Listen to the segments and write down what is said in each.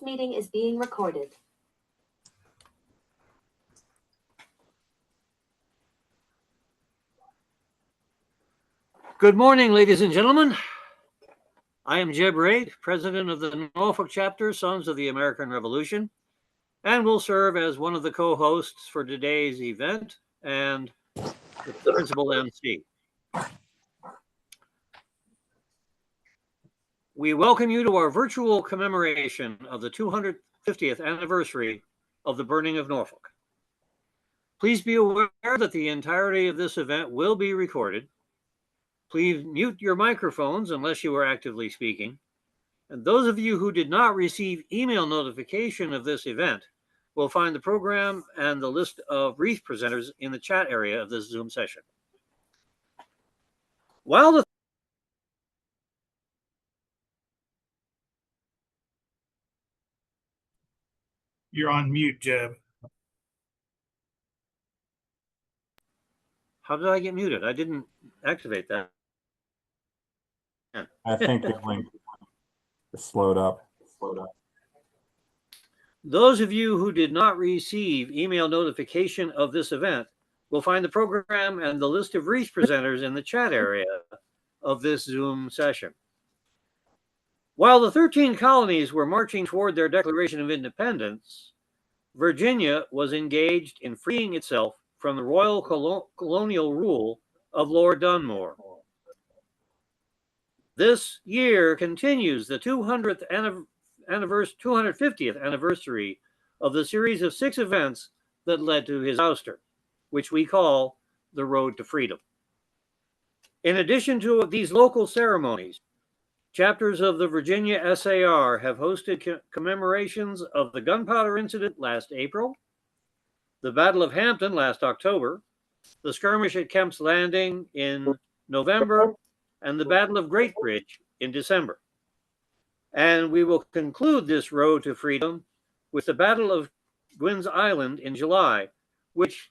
This meeting is being recorded. Good morning, ladies and gentlemen. I am Jeb Raitt, president of the Norfolk chapter, Sons of the American Revolution, and will serve as one of the co-hosts for today's event and the principal MC. We welcome you to our virtual commemoration of the 250th anniversary of the Burning of Norfolk. Please be aware that the entirety of this event will be recorded. Please mute your microphones unless you are actively speaking. And those of you who did not receive email notification of this event will find the program and the list of wreath presenters in the chat area of this Zoom session. While You're on mute, Jeb. How did I get muted? I didn't activate that. I think your link is slowed up. Those of you who did not receive email notification of this event will find the program and the list of wreath presenters in the chat area of this Zoom session. While the 13 colonies were marching toward their Declaration of Independence, Virginia was engaged in freeing itself from the royal colonial rule of Lord Dunmore. This year continues the 250th anniversary of the series of 6 events that led to his ouster, which we call the Road to Freedom. In addition to these local ceremonies, chapters of the Virginia C.A.R. have hosted commemorations of the gunpowder incident last April, the Battle of Hampton last October, the skirmish at Kemp's Landing in November, and the Battle of Great Bridge in December. And we will conclude this road to freedom with the Battle of Gwynn's Island in July, which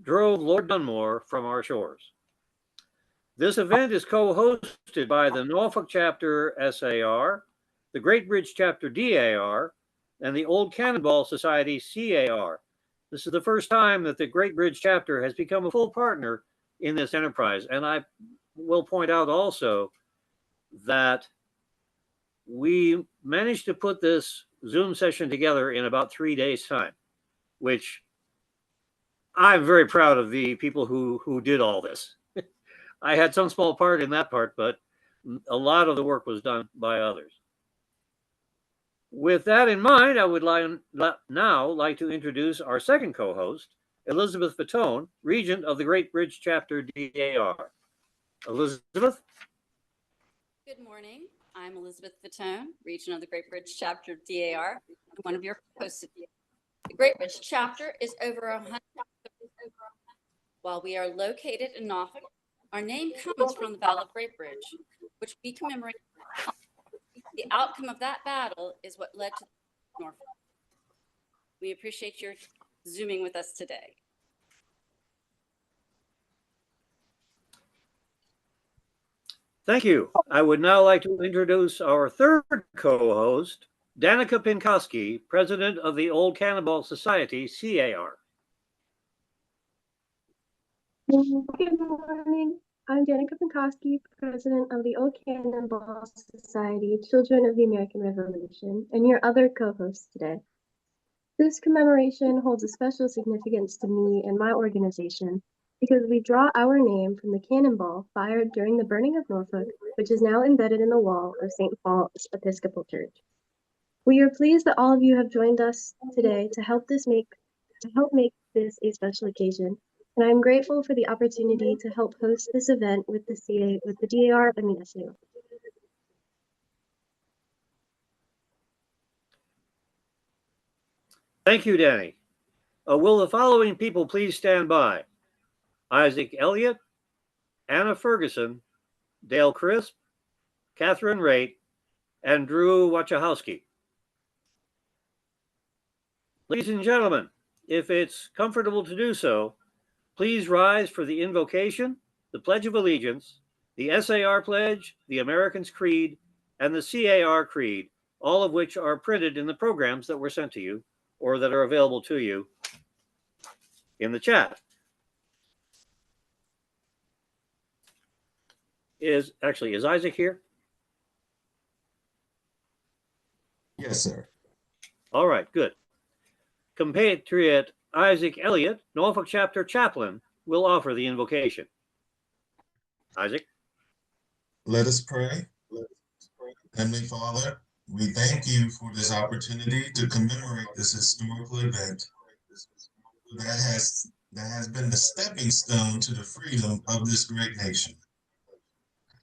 drove Lord Dunmore from our shores. This event is co-hosted by the Norfolk chapter C.A.R., the Great Bridge chapter D.A.R., and the Old Cannonball Society C.A.R. This is the first time that the Great Bridge chapter has become a full partner in this enterprise. And I will point out also that we managed to put this Zoom session together in about 3 days' time, which I'm very proud of the people who did all this. I had some small part in that part, but a lot of the work was done by others. With that in mind, I would now like to introduce our second co-host, Elizabeth Fatone, Regent of the Great Bridge Chapter D.A.R. Elizabeth? Good morning. I'm Elizabeth Fatone, Regent of the Great Bridge Chapter D.A.R., and one of your hosts. The Great Bridge Chapter is over 100. While we are located in Norfolk, our name comes from the Battle of Great Bridge, which we commemorate. The outcome of that battle is what led to Norfolk. We appreciate your Zooming with us today. Thank you. I would now like to introduce our third co-host, Danica Pinkowski, president of the Old Cannonball Society, C.A.R. Good morning. I'm Danica Pinkowski, president of the Old Cannonball Society, Children of the American Revolution, and your other co-hosts today. This commemoration holds a special significance to me and my organization because we draw our name from the cannonball fired during the burning of Norfolk, which is now embedded in the wall of St. Paul's Episcopal Church. We are pleased that all of you have joined us today to help make this a special occasion. And I'm grateful for the opportunity to help host this event with the D.A.R. and the SAO. Thank you, Danny. Will the following people please stand by? Isaac Elliott, Anna Ferguson, Dale Crisp, Catherine Raitt, and Drew Wachowski. Ladies and gentlemen, if it's comfortable to do so, please rise for the invocation, the Pledge of Allegiance, the S.A.R. Pledge, the Americans' Creed, and the C.A.R. Creed, all of which are printed in the programs that were sent to you or that are available to you in the chat. Is Isaac here? Yes, sir. All right, good. Compatriot Isaac Elliott, Norfolk Chapter Chaplain, will offer the invocation. Isaac? Let us pray. Heavenly Father, we thank you for this opportunity to commemorate this historical event that has been the stepping stone to the freedom of this great nation.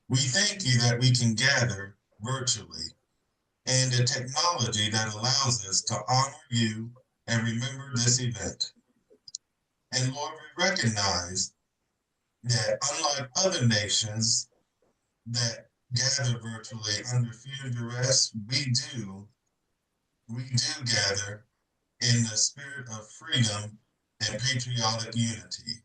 We thank you that we can gather virtually and the technology that allows us to honor you and remember this event. And Lord, we recognize that unlike other nations that gather virtually under fear and duress, we do gather in the spirit of freedom and patriotic unity.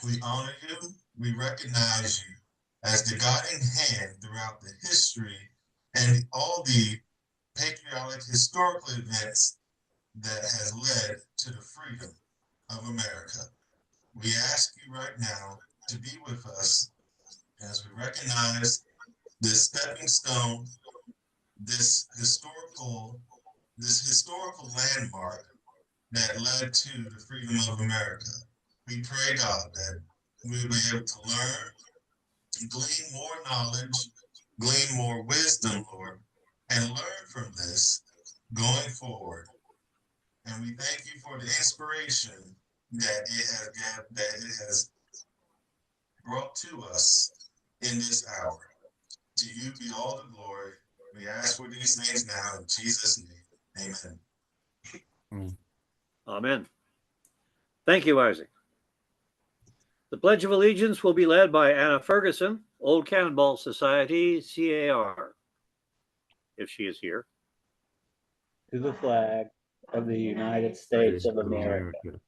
We honor you, we recognize you as the guiding hand throughout the history and all the patriotic historical events that has led to the freedom of America. We ask you right now to be with us as we recognize this stepping stone, this historical landmark that led to the freedom of America. We pray, God, that we will be able to learn, glean more knowledge, glean more wisdom, Lord, and learn from this going forward. And we thank you for the inspiration that it has brought to us in this hour. To you be all the glory. We ask for these things now in Jesus' name. Amen. Amen. Thank you, Isaac. The Pledge of Allegiance will be led by Anna Ferguson, Old Cannonball Society, C.A.R., if she is here. To the flag of the United States of America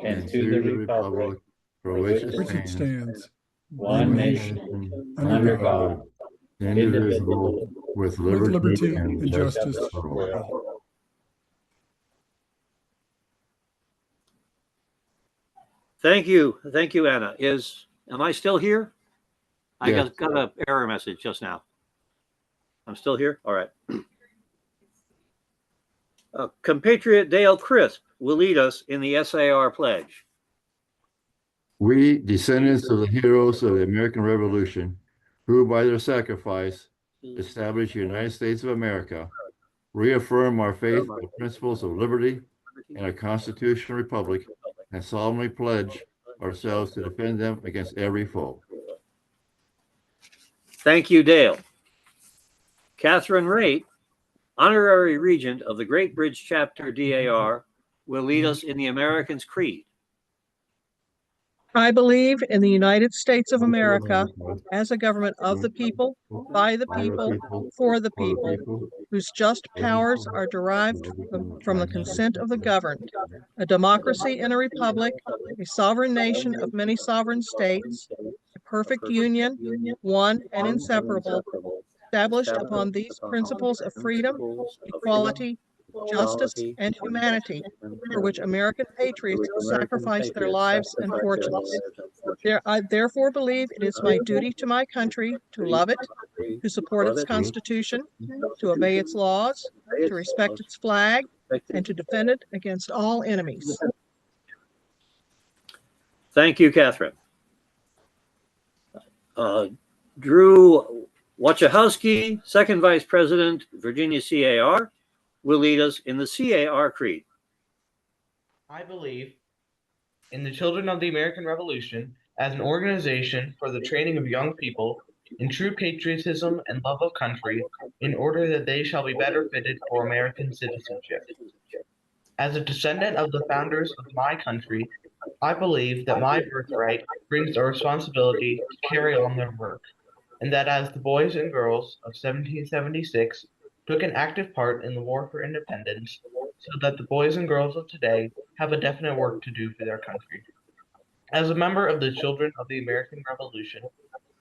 and to the republic for which it stands, one nation, under God, indivisible, with liberty and justice for all. Thank you, Anna. Am I still here? I Yes. got an error message just now. I'm still here? All right. Compatriot Dale Crisp will lead us in the C.A.R. pledge. We, descendants of the heroes of the American Revolution, who by their sacrifice established the United States of America, reaffirm our faith in the principles of liberty and a constitutional republic, and solemnly pledge ourselves to defend them against every foe. Thank you, Dale. Catherine Raitt, Honorary Regent of the Great Bridge Chapter D.A.R., will lead us in the American's Creed. I believe in the United States of America as a government of the people, by the people, for the people, whose just powers are derived from the consent of the governed, a democracy and a republic, a sovereign nation of many sovereign states, a perfect union, one and inseparable, established upon these principles of freedom, equality, justice, and humanity, for which American patriots sacrificed their lives and fortunes. I therefore believe it is my duty to my country to love it, to support its Constitution, to obey its laws, to respect its flag, and to defend it against all enemies. Thank you, Catherine. Drew Wachowski, Second Vice President, Virginia C.A.R., will lead us in the C.A.R. Creed. I believe in the Children of the American Revolution as an organization for the training of young people in true patriotism and love of country in order that they shall be better fitted for American citizenship. As a descendant of the founders of my country, I believe that my birthright brings a responsibility to carry on their work, and that as the boys and girls of 1776 took an active part in the war for independence, so that the boys and girls of today have a definite work to do for their country. As a member of the Children of the American Revolution,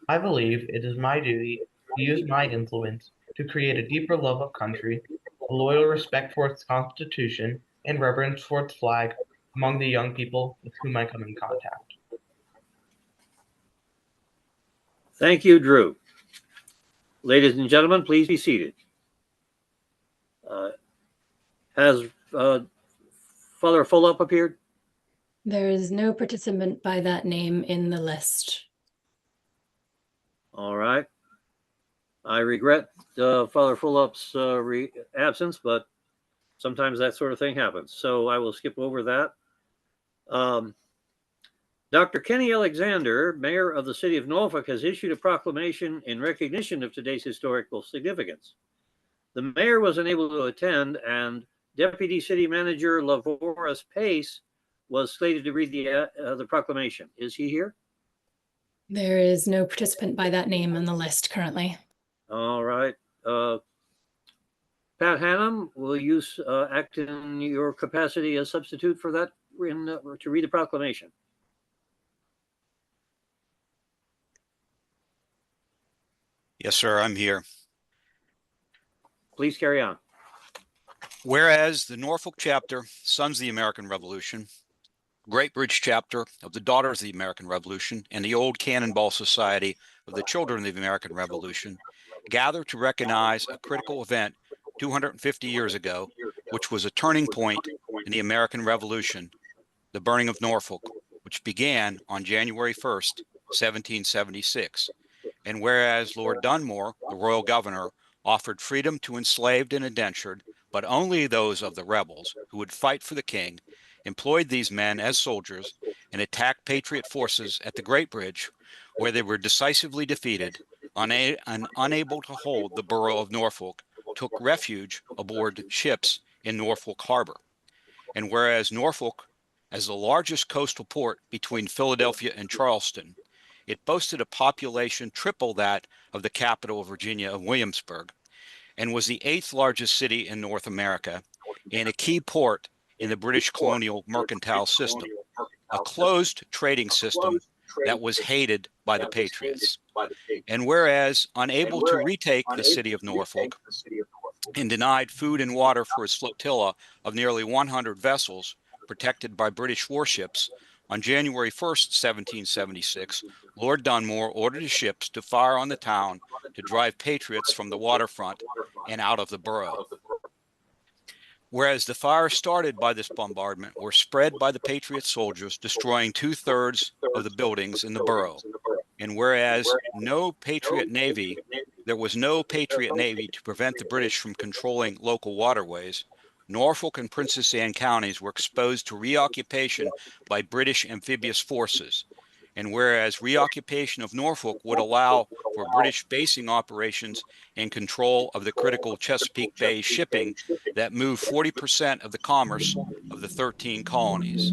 I believe it is my duty to use my influence to create a deeper love of country, a loyal respect for its Constitution, and reverence for its flag among the young people with whom I come in contact. Thank you, Drew. Ladies and gentlemen, please be seated. Has Father Fulop appeared? There is no participant by that name in the list. All right. I regret Father Fulop's absence, but sometimes that sort of thing happens. So I will skip over that. Dr. Kenny Alexander, Mayor of the City of Norfolk, has issued a proclamation in recognition of today's historical significance. The mayor was unable to attend, and Deputy City Manager Lavoris Pace was slated to read the proclamation. Is he here? There is no participant by that name on the list currently. All right. Pat Hannum, will you act in your capacity as substitute for that to read the proclamation? Yes, sir, I'm here. Please carry on. Whereas the Norfolk chapter, Sons of the American Revolution, Great Bridge chapter of the Daughters of the American Revolution, and the Old Cannonball Society of the Children of the American Revolution gather to recognize a critical event 250 years ago, which was a turning point in the American Revolution, the Burning of Norfolk, which began on January 1st, 1776. And whereas Lord Dunmore, the royal governor, offered freedom to enslaved and indentured, but only those of the rebels who would fight for the king, employed these men as soldiers and attacked Patriot forces at the Great Bridge, where they were decisively defeated, and unable to hold the borough of Norfolk, took refuge aboard ships in Norfolk Harbor. And whereas Norfolk, as the largest coastal port between Philadelphia and Charleston, it boasted a population triple that of the capital of Virginia of Williamsburg, and was the 8th largest city in North America, and a key port in the British colonial mercantile system, a closed trading system that was hated by the Patriots. And whereas unable to retake the city of Norfolk and denied food and water for his flotilla of nearly 100 vessels protected by British warships, on January 1st, 1776, Lord Dunmore ordered his ships to fire on the town to drive Patriots from the waterfront and out of the borough. Whereas the fires started by this bombardment were spread by the Patriot soldiers, destroying 2/3 of the buildings in the borough. And whereas there was no Patriot Navy to prevent the British from controlling local waterways, Norfolk and Princess Anne counties were exposed to reoccupation by British amphibious forces. And whereas reoccupation of Norfolk would allow for British basing operations and control of the critical Chesapeake Bay shipping that moved 40% of the commerce of the 13 colonies.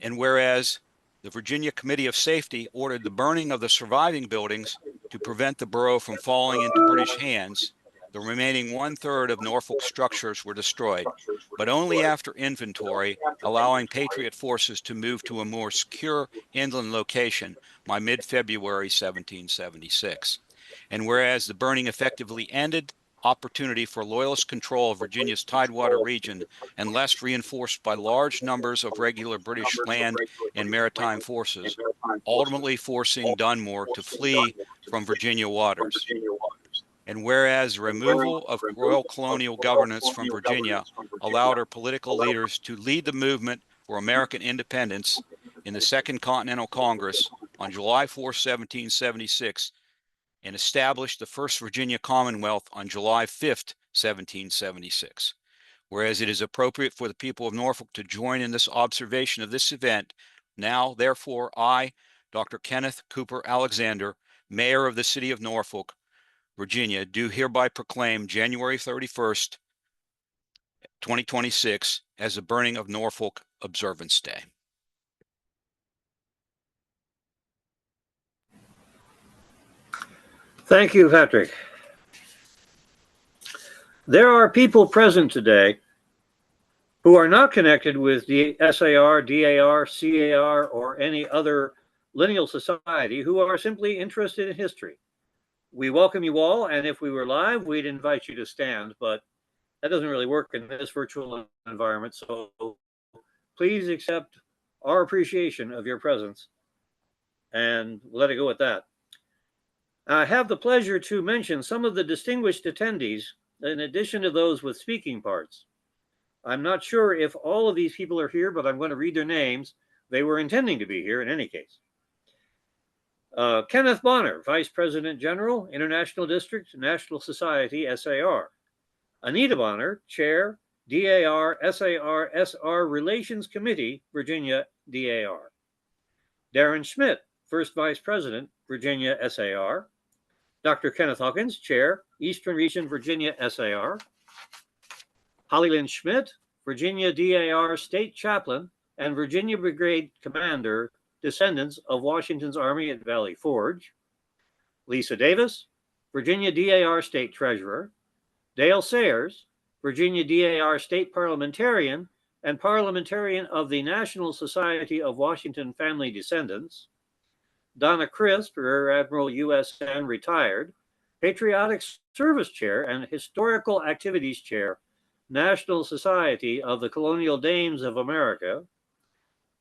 And whereas the Virginia Committee of Safety ordered the burning of the surviving buildings to prevent the borough from falling into British hands, the remaining 1/3 of Norfolk's structures were destroyed, but only after inventory, allowing Patriot forces to move to a more secure inland location by mid-February 1776. And whereas the burning effectively ended opportunity for loyalist control of Virginia's Tidewater region, unless reinforced by large numbers of regular British land and maritime forces, ultimately forcing Dunmore to flee from Virginia waters. And whereas removal of royal colonial governance from Virginia allowed her political leaders to lead the movement for American independence in the Second Continental Congress on July 4, 1776, and established the First Virginia Commonwealth on July 5, 1776. Whereas it is appropriate for the people of Norfolk to join in this observation of this event, now, therefore, I, Dr. Kenneth Cooper Alexander, Mayor of the City of Norfolk, Virginia, do hereby proclaim January 31st, 2026 as the Burning of Norfolk Observance Day. Thank you, Patrick. There are people present today who are not connected with the S.A.R., D.A.R., C.A.R., or any other lineal society who are simply interested in history. we welcome you all, and if we were live, we'd invite you to stand, but that doesn't really work in this virtual environment, so please accept our appreciation of your presence, and let it go at that. I have the pleasure to mention some of the distinguished attendees, in addition to those with speaking parts. I'm not sure if all of these people are here, but I'm going to read their names. They were intending to be here in any case. Kenneth Bonner, Vice President General, International District, National Society, S.A.R. Anita Bonner, Chair, D.A.R. S.A.R. S.R. Relations Committee, Virginia, D.A.R. Darren Schmidt, First Vice President, Virginia, S.A.R. Dr. Kenneth Hawkins, Chair, Eastern Region, Virginia, S.A.R. Holly Lynn Schmidt, Virginia DAR State Chaplain and Virginia Brigade Commander, descendants of Washington's Army at Valley Forge. Lisa Davis, Virginia DAR State Treasurer. Dale Sayers, Virginia DAR State Parliamentarian and Parliamentarian of the National Society of Washington Family Descendants. Donna Crisp, Rear Admiral USN, retired, Patriotic Service Chair and Historical Activities Chair, National Society of the Colonial Dames of America.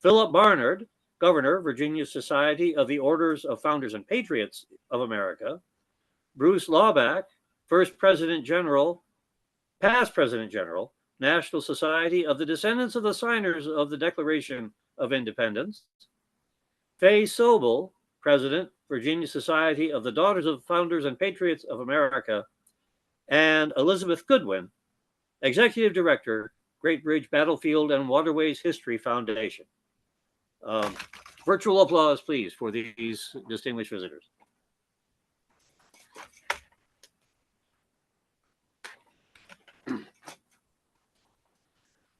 Philip Barnard, Governor, Virginia Society of the Orders of Founders and Patriots of America. Bruce Lawback, First President General, Past President General, National Society of the Descendants of the Signers of the Declaration of Independence. Fay Sobel, President, Virginia Society of the Daughters of Founders and Patriots of America, and Elizabeth Goodwin, Executive Director, Great Bridge Battlefield and Waterways History Foundation. Virtual applause, please, for these distinguished visitors.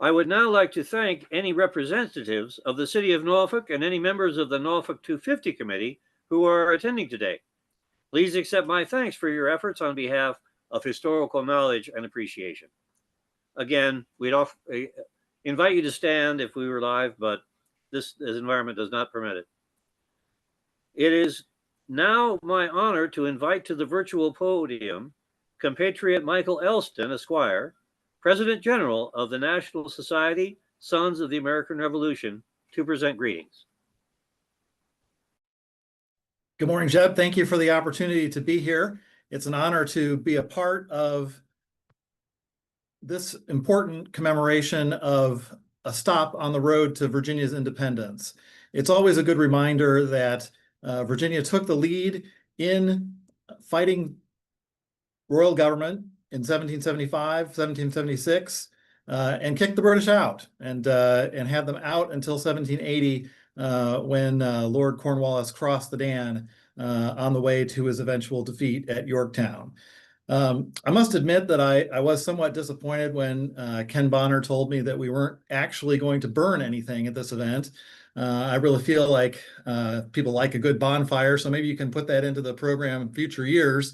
I would now like to thank any representatives of the City of Norfolk and any members of the Norfolk 250 Committee who are attending today. Please accept my thanks for your efforts on behalf of historical knowledge and appreciation. Again, we'd invite you to stand if we were live, but this environment does not permit it. It is now my honor to invite to the virtual podium compatriot Michael Elston, Esquire, President General of the National Society, Sons of the American Revolution, to present greetings. Good morning, Jeb. Thank you for the opportunity to be here. It's an honor to be a part of this important commemoration of a stop on the road to Virginia's independence. It's always a good reminder that Virginia took the lead in fighting royal government in 1775, 1776, and kicked the British out and had them out until 1780 when Lord Cornwallis crossed the Dan on the way to his eventual defeat at Yorktown. I must admit that I was somewhat disappointed when Ken Bonner told me that we weren't actually going to burn anything at this event. I really feel like people like a good bonfire, so maybe you can put that into the program in future years.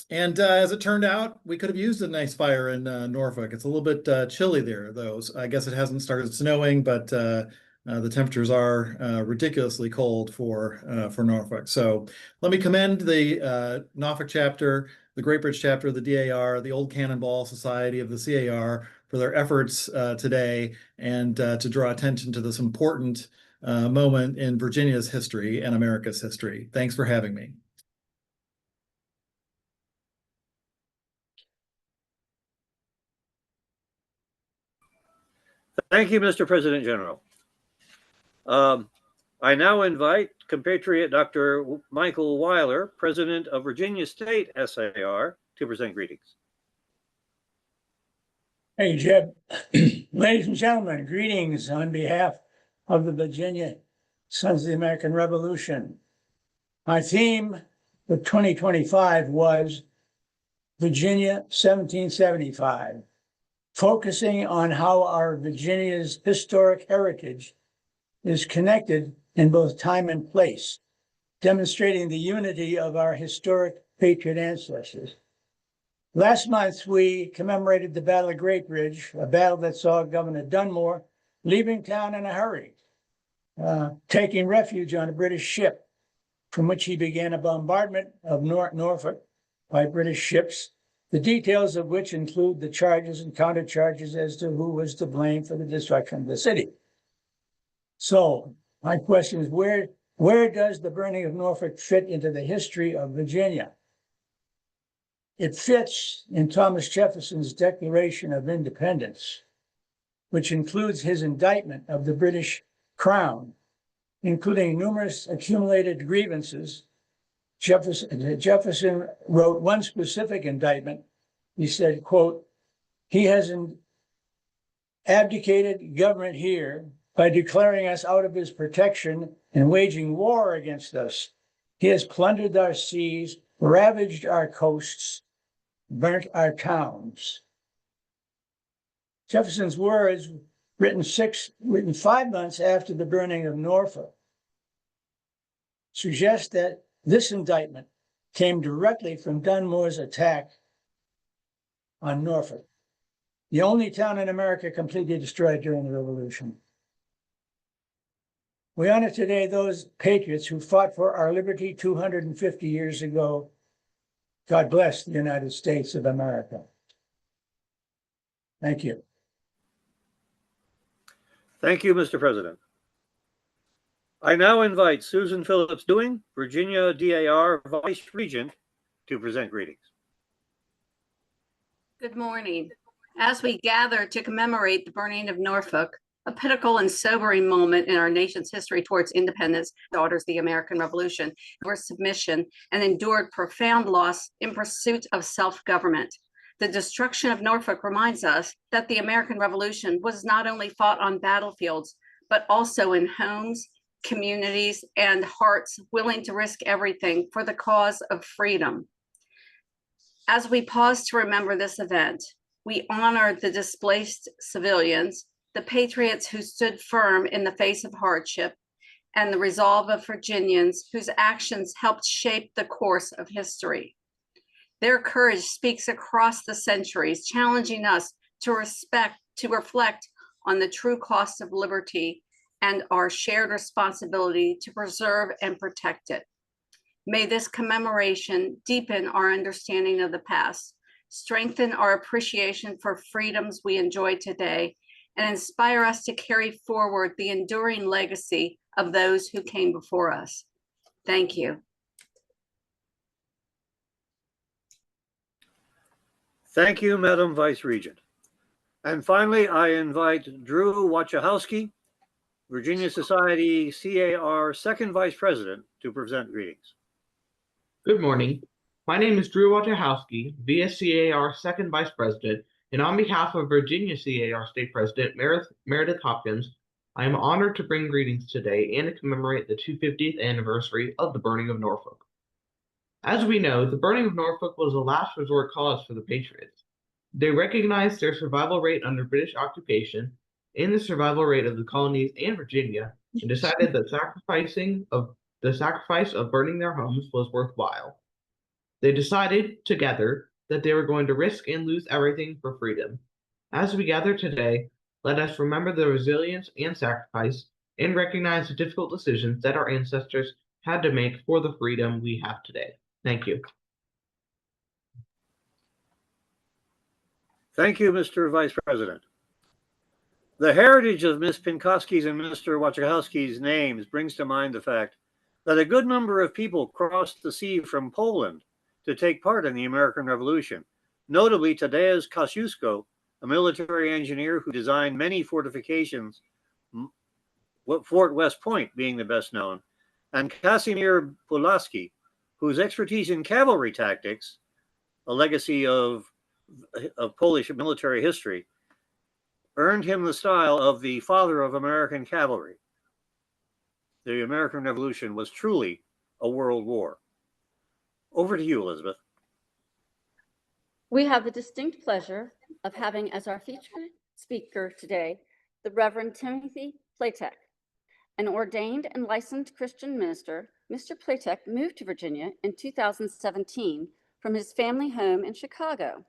And as it turned out, we could have used a nice fire in Norfolk. It's a little bit chilly there, though. So I guess it hasn't started snowing, but the temperatures are ridiculously cold for Norfolk. So let me commend the Norfolk chapter, the Great Bridge chapter of the DAR, the Old Cannonball Society of the C.A.R. for their efforts today and to draw attention to this important moment in Virginia's history and America's history. Thanks for having me. Thank you, Mr. President General. I now invite compatriot Dr. Michael Weiler, President of Virginia State S.A.R., to present greetings. Hey, Jeb. Ladies and gentlemen, greetings on behalf of the Virginia Sons of the American Revolution. My theme for 2025 was Virginia 1775, focusing on how our Virginia's historic heritage is connected in both time and place, demonstrating the unity of our historic patriot ancestors. Last month, we commemorated the Battle of Great Bridge, a battle that saw Governor Dunmore leaving town in a hurry, taking refuge on a British ship from which he began a bombardment of Norfolk by British ships, the details of which include the charges and countercharges as to who was to blame for the destruction of the city. So my question is, where does the burning of Norfolk fit into the history of Virginia? It fits in Thomas Jefferson's Declaration of Independence, which includes his indictment of the British Crown, including numerous accumulated grievances. Jefferson wrote one specific indictment. He said, quote, "He has abdicated government here by declaring us out of his protection and waging war against us. He has plundered our seas, ravaged our coasts, burnt our towns." Jefferson's words, written 5 months after the burning of Norfolk, suggest that this indictment came directly from Dunmore's attack on Norfolk, the only town in America completely destroyed during the Revolution. We honor today those patriots who fought for our liberty 250 years ago. God bless the United States of America. Thank you. Thank you, Mr. President. I now invite Susan Phillips Dewing, Virginia D.A.R. Vice Regent, to present greetings. Good morning. As we gather to commemorate the burning of Norfolk, a pinnacle and sobering moment in our nation's history towards independence, daughters of the American Revolution were submission and endured profound loss in pursuit of self-government. The destruction of Norfolk reminds us that the American Revolution was not only fought on battlefields, but also in homes, communities, and hearts willing to risk everything for the cause of freedom. As we pause to remember this event, we honor the displaced civilians, the patriots who stood firm in the face of hardship, and the resolve of Virginians whose actions helped shape the course of history. Their courage speaks across the centuries, challenging us to reflect on the true cost of liberty and our shared responsibility to preserve and protect it. May this commemoration deepen our understanding of the past, strengthen our appreciation for freedoms we enjoy today, and inspire us to carry forward the enduring legacy of those who came before us. Thank you. Thank you, Madam Vice Regent. And finally, I invite Drew Wachowski, Virginia Society C.A.R. Second Vice President, to present greetings. Good morning. My name is Drew Wachowski, VSCAR Second Vice President, and on behalf of Virginia C.A.R. State President Meredith Hopkins, I am honored to bring greetings today and to commemorate the 250th anniversary of the burning of Norfolk. As we know, the burning of Norfolk was a last resort cause for the Patriots. They recognized their survival rate under British occupation and the survival rate of the colonies and Virginia, and decided that the sacrifice of burning their homes was worthwhile. They decided together that they were going to risk and lose everything for freedom. As we gather today, let us remember the resilience and sacrifice and recognize the difficult decisions that our ancestors had to make for the freedom we have today. Thank you. Thank you, Mr. Vice President. The heritage of Ms. Pinkowski's and Mr. Wachowski's names brings to mind the fact that a good number of people crossed the sea from Poland to take part in the American Revolution, notably Tadeusz Kosciuszko, a military engineer who designed many fortifications, Fort West Point being the best known, and Casimir Pulaski, whose expertise in cavalry tactics, a legacy of Polish military history, earned him the style of the father of American cavalry. The American Revolution was truly a world war. Over to you, Elizabeth. We have the distinct pleasure of having as our featured speaker today, the Reverend Timothy Platek. An ordained and licensed Christian minister, Mr. Platek moved to Virginia in 2017 from his family home in Chicago.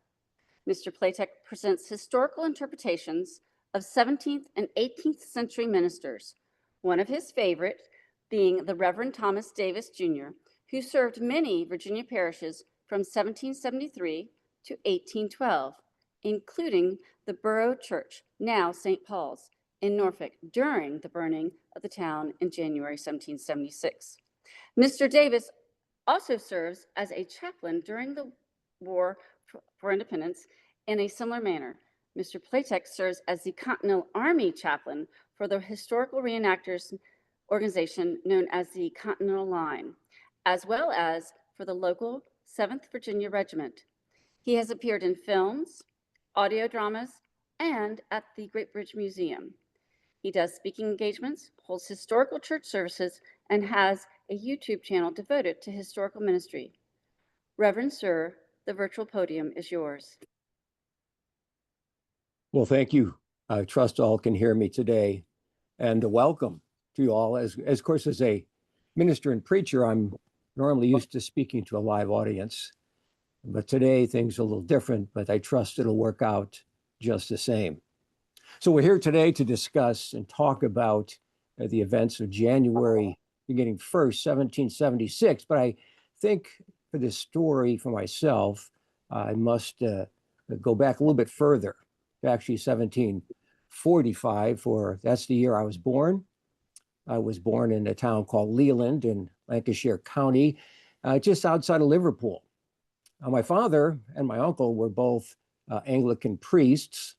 Mr. Platek presents historical interpretations of 17th and 18th century ministers. One of his favorite being the Reverend Thomas Davis, Jr., who served many Virginia parishes from 1773 to 1812, including the Borough Church, now St. Paul's, in Norfolk during the burning of the town in January 1776. Mr. Davis also serves as a chaplain during the War for Independence in a similar manner. Mr. Platek serves as the Continental Army chaplain for the historical reenactors organization known as the Continental Line, as well as for the local 7th Virginia Regiment. He has appeared in films, audio dramas, and at the Great Bridge Museum. He does speaking engagements, holds historical church services, and has a YouTube channel devoted to historical ministry. Reverend Sir, the virtual podium is yours. Well, thank you. I trust all can hear me today, and welcome to you all. As of course, as a minister and preacher, I'm normally used to speaking to a live audience, but today things are a little different, but I trust it'll work out just the same. So we're here today to discuss and talk about the events of January beginning 1st, 1776. But I think for this story for myself, I must go back a little bit further, to actually 1745, for that's the year I was born. I was born in a town called Leland in Lancashire County, just outside of Liverpool. My father and my uncle were both Anglican priests.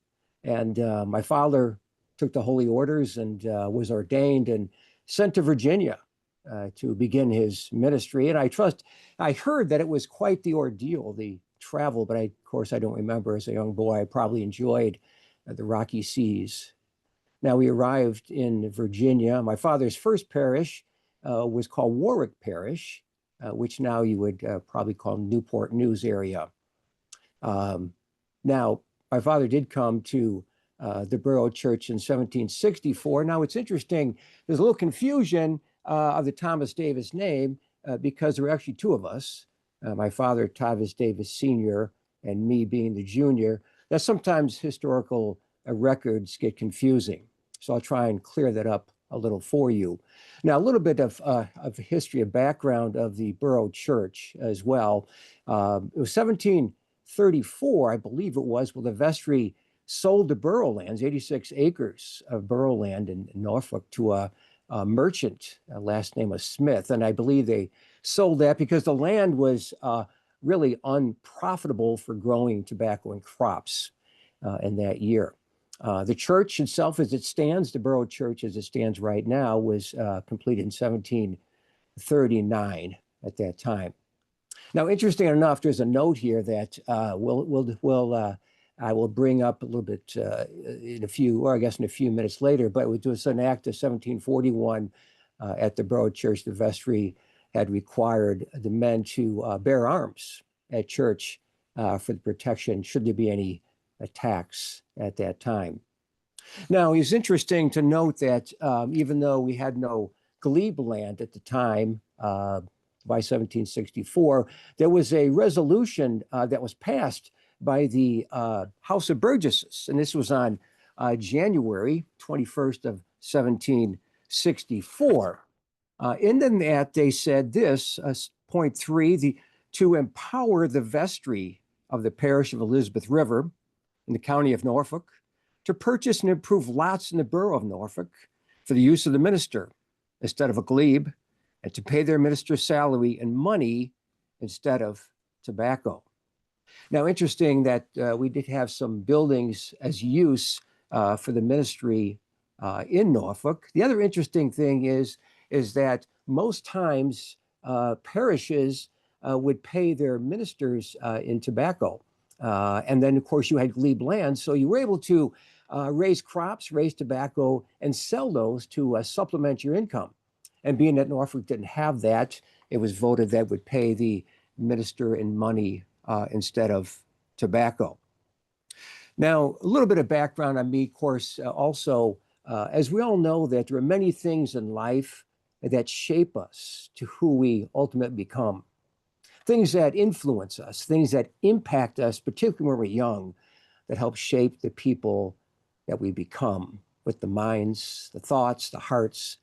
And my father took the holy orders and was ordained and sent to Virginia to begin his ministry. And I heard that it was quite the ordeal, the travel, but of course, I don't remember. As a young boy, I probably enjoyed the Rocky Seas. Now, we arrived in Virginia. My father's first parish was called Warwick Parish, which now you would probably call Newport News area. Now, my father did come to the Borough Church in 1764. Now, it's interesting, there's a little confusion of the Thomas Davis name because there were actually two of us, my father, Thomas Davis Sr., and me being the junior. That sometimes historical records get confusing. So I'll try and clear that up a little for you. Now, a little bit of history, of background of the Borough Church as well. It was 1734, I believe it was, where the vestry sold the borough lands, 86 acres of borough land in Norfolk, to a merchant, last name was Smith. And I believe they sold that because the land was really unprofitable for growing tobacco and crops in that year. The church itself, as it stands, the Borough Church as it stands right now, was completed in 1739 at that time. Now, interesting enough, there's a note here that I will bring up a little bit in a few minutes later, but it was an act of 1741 at the Borough Church. The vestry had required the men to bear arms at church for the protection should there be any attacks at that time. Now, it's interesting to note that even though we had no glebe land at the time, by 1764, there was a resolution that was passed by the House of Burgesses, and this was on January 21st of 1764. In that, they said this, point 3, to empower the vestry of the parish of Elizabeth River in the county of Norfolk to purchase and improve lots in the borough of Norfolk for the use of the minister instead of a glebe, and to pay their minister's salary in money instead of tobacco. Now, interesting that we did have some buildings as use for the ministry in Norfolk. The other interesting thing is that most times parishes would pay their ministers in tobacco. And then, of course, you had glebe land, so you were able to raise crops, raise tobacco, and sell those to supplement your income. And being that Norfolk didn't have that, it was voted that would pay the minister in money instead of tobacco. Now, a little bit of background on me, of course, also, as we all know that there are many things in life that shape us to who we ultimately become. Things that influence us, things that impact us, particularly when we're young, that help shape the people that we become with the minds, the thoughts, the hearts,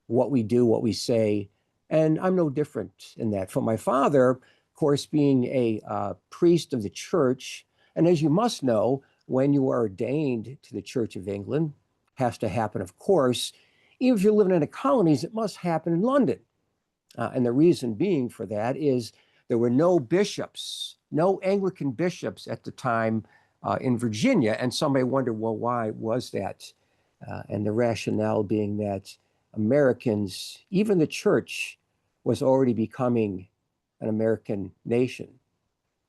what we do, what we say. And I'm no different in that. For my father, of course, being a priest of the church, and as you must know, when you are ordained to the Church of England, has to happen, of course. Even if you're living in the colonies, it must happen in London. And the reason being for that is there were no bishops, no Anglican bishops at the time in Virginia. And some may wonder, well, why was that? And the rationale being that Americans, even the church, was already becoming an American nation.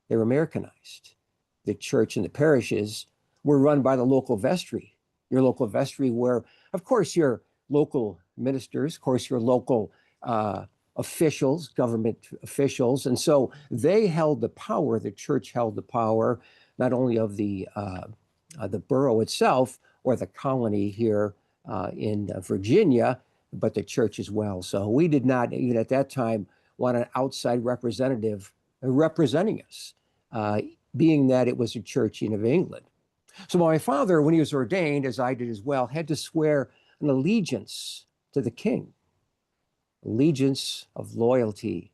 They were Americanized. The church and the parishes were run by the local vestry. Your local vestry where, of course, your local ministers, of course, your local officials, government officials. And so they held the power, the church held the power, not only of the borough itself or the colony here in Virginia, but the church as well. So we did not, even at that time, want an outside representative representing us, being that it was a church of England. So my father, when he was ordained, as I did as well, had to swear an allegiance to the king, allegiance of loyalty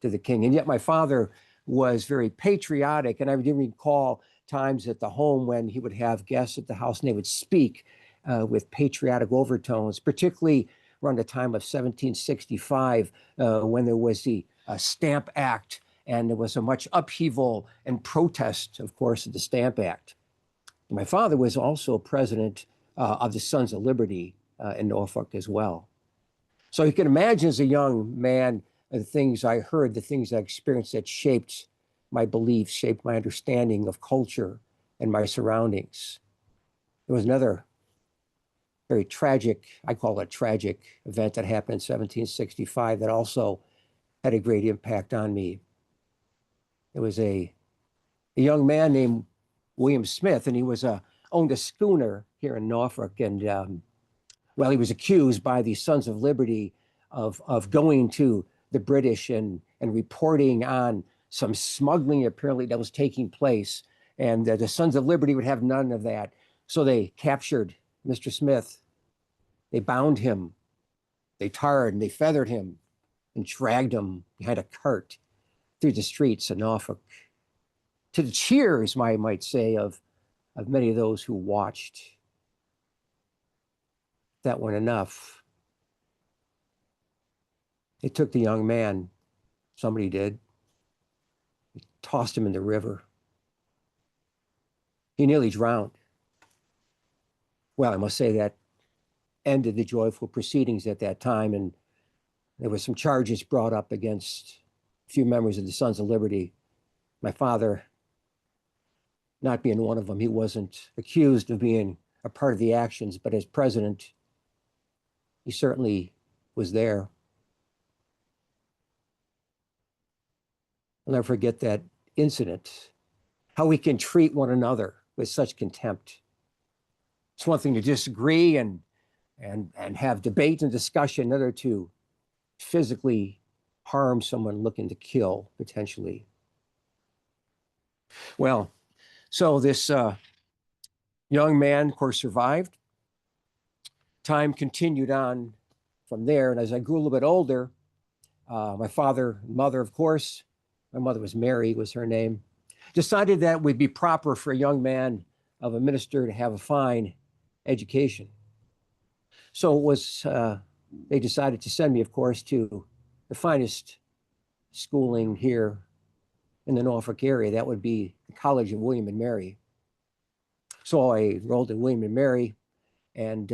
to the king. And yet my father was very patriotic, and I do recall times at the home when he would have guests at the house and they would speak with patriotic overtones, particularly around the time of 1765, when there was the Stamp Act, and there was so much upheaval and protest, of course, of the Stamp Act. My father was also president of the Sons of Liberty in Norfolk as well. So you can imagine as a young man, the things I heard, the things I experienced that shaped my beliefs, shaped my understanding of culture and my surroundings. There was another very tragic, I call it a tragic event that happened in 1765 that also had a great impact on me. It was a young man named William Smith, and he was owned a schooner here in Norfolk. And well, he was accused by the Sons of Liberty of going to the British and reporting on some smuggling apparently that was taking place. And the Sons of Liberty would have none of that. So they captured Mr. Smith. They bound him. They tarred and they feathered him and dragged him behind a cart through the streets of Norfolk, to the cheers, I might say, of many of those who watched. That weren't enough. They took the young man, somebody did, tossed him in the river. He nearly drowned. Well, I must say that ended the joyful proceedings at that time, and there were some charges brought up against a few members of the Sons of Liberty. My father, not being one of them, he wasn't accused of being a part of the actions, but as president, he certainly was there. I'll never forget that incident, how we can treat one another with such contempt. It's one thing to disagree and have debate and discussion, another to physically harm someone looking to kill, potentially. Well, so this young man, of course, survived. Time continued on from there, and as I grew a little bit older, my father and mother, of course, my mother was Mary, was her name, decided that it would be proper for a young man of a minister to have a fine education. So it was, they decided to send me, of course, to the finest schooling here in the Norfolk area. That would be the College of William and Mary. So I enrolled in William and Mary and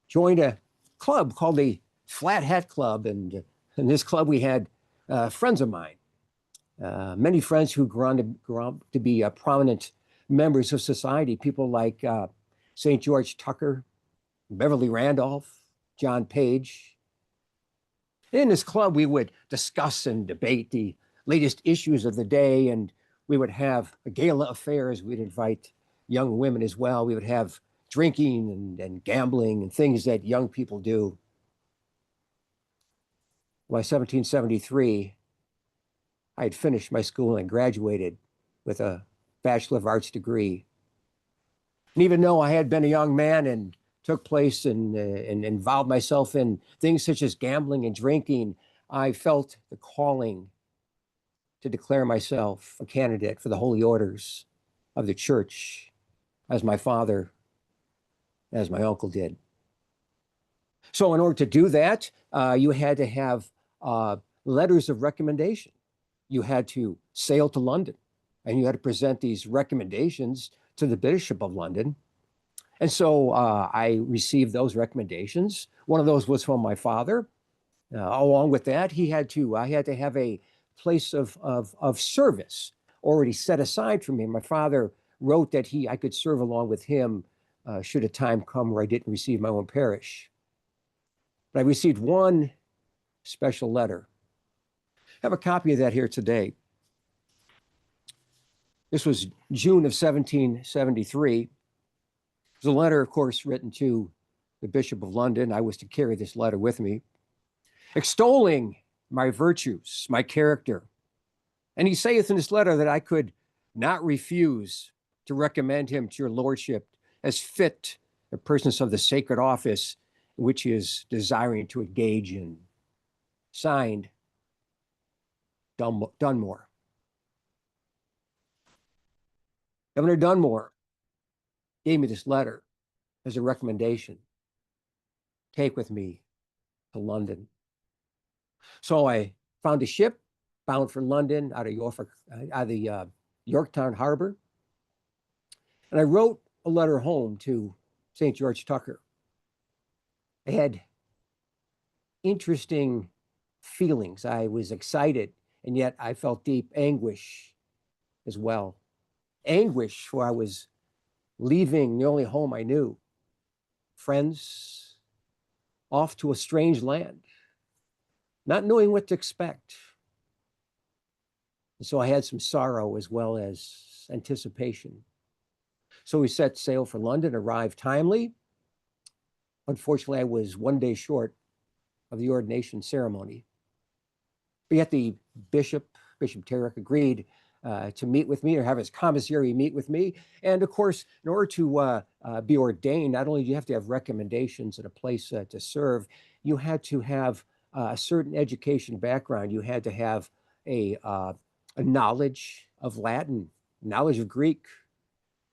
joined a club called the Flat Hat Club. And in this club, we had friends of mine, many friends who grew up to be prominent members of society, people like St. George Tucker, Beverly Randolph, John Page. In this club, we would discuss and debate the latest issues of the day, and we would have gala affairs. We'd invite young women as well. We would have drinking and gambling and things that young people do. By 1773, I had finished my school and graduated with a Bachelor of Arts degree. And even though I had been a young man and took place and involved myself in things such as gambling and drinking, I felt the calling to declare myself a candidate for the holy orders of the church, as my father, as my uncle did. So in order to do that, you had to have letters of recommendation. You had to sail to London, and you had to present these recommendations to the Bishop of London. And so I received those recommendations. One of those was from my father. Along with that, I had to have a place of service already set aside for me. My father wrote that I could serve along with him should a time come where I didn't receive my own parish. But I received one special letter. I have a copy of that here today. This was June of 1773. It was a letter, of course, written to the Bishop of London. I was to carry this letter with me, extolling my virtues, my character. And he saith in this letter that I could not refuse to recommend him to your lordship as fit a person of the sacred office which he is desiring to engage in. Signed, Dunmore. Governor Dunmore gave me this letter as a recommendation. Take with me to London. So I found a ship bound for London out of the Yorktown Harbor. And I wrote a letter home to St. George Tucker. I had interesting feelings. I was excited, and yet I felt deep anguish as well. Anguish, for I was leaving the only home I knew, friends, off to a strange land, not knowing what to expect. And so I had some sorrow as well as anticipation. So we set sail for London, arrived timely. Unfortunately, I was one day short of the ordination ceremony. But yet the Bishop Tarrick, agreed to meet with me or have his commissary meet with me. And of course, in order to be ordained, not only do you have to have recommendations and a place to serve, you had to have a certain education background. You had to have a knowledge of Latin, knowledge of Greek,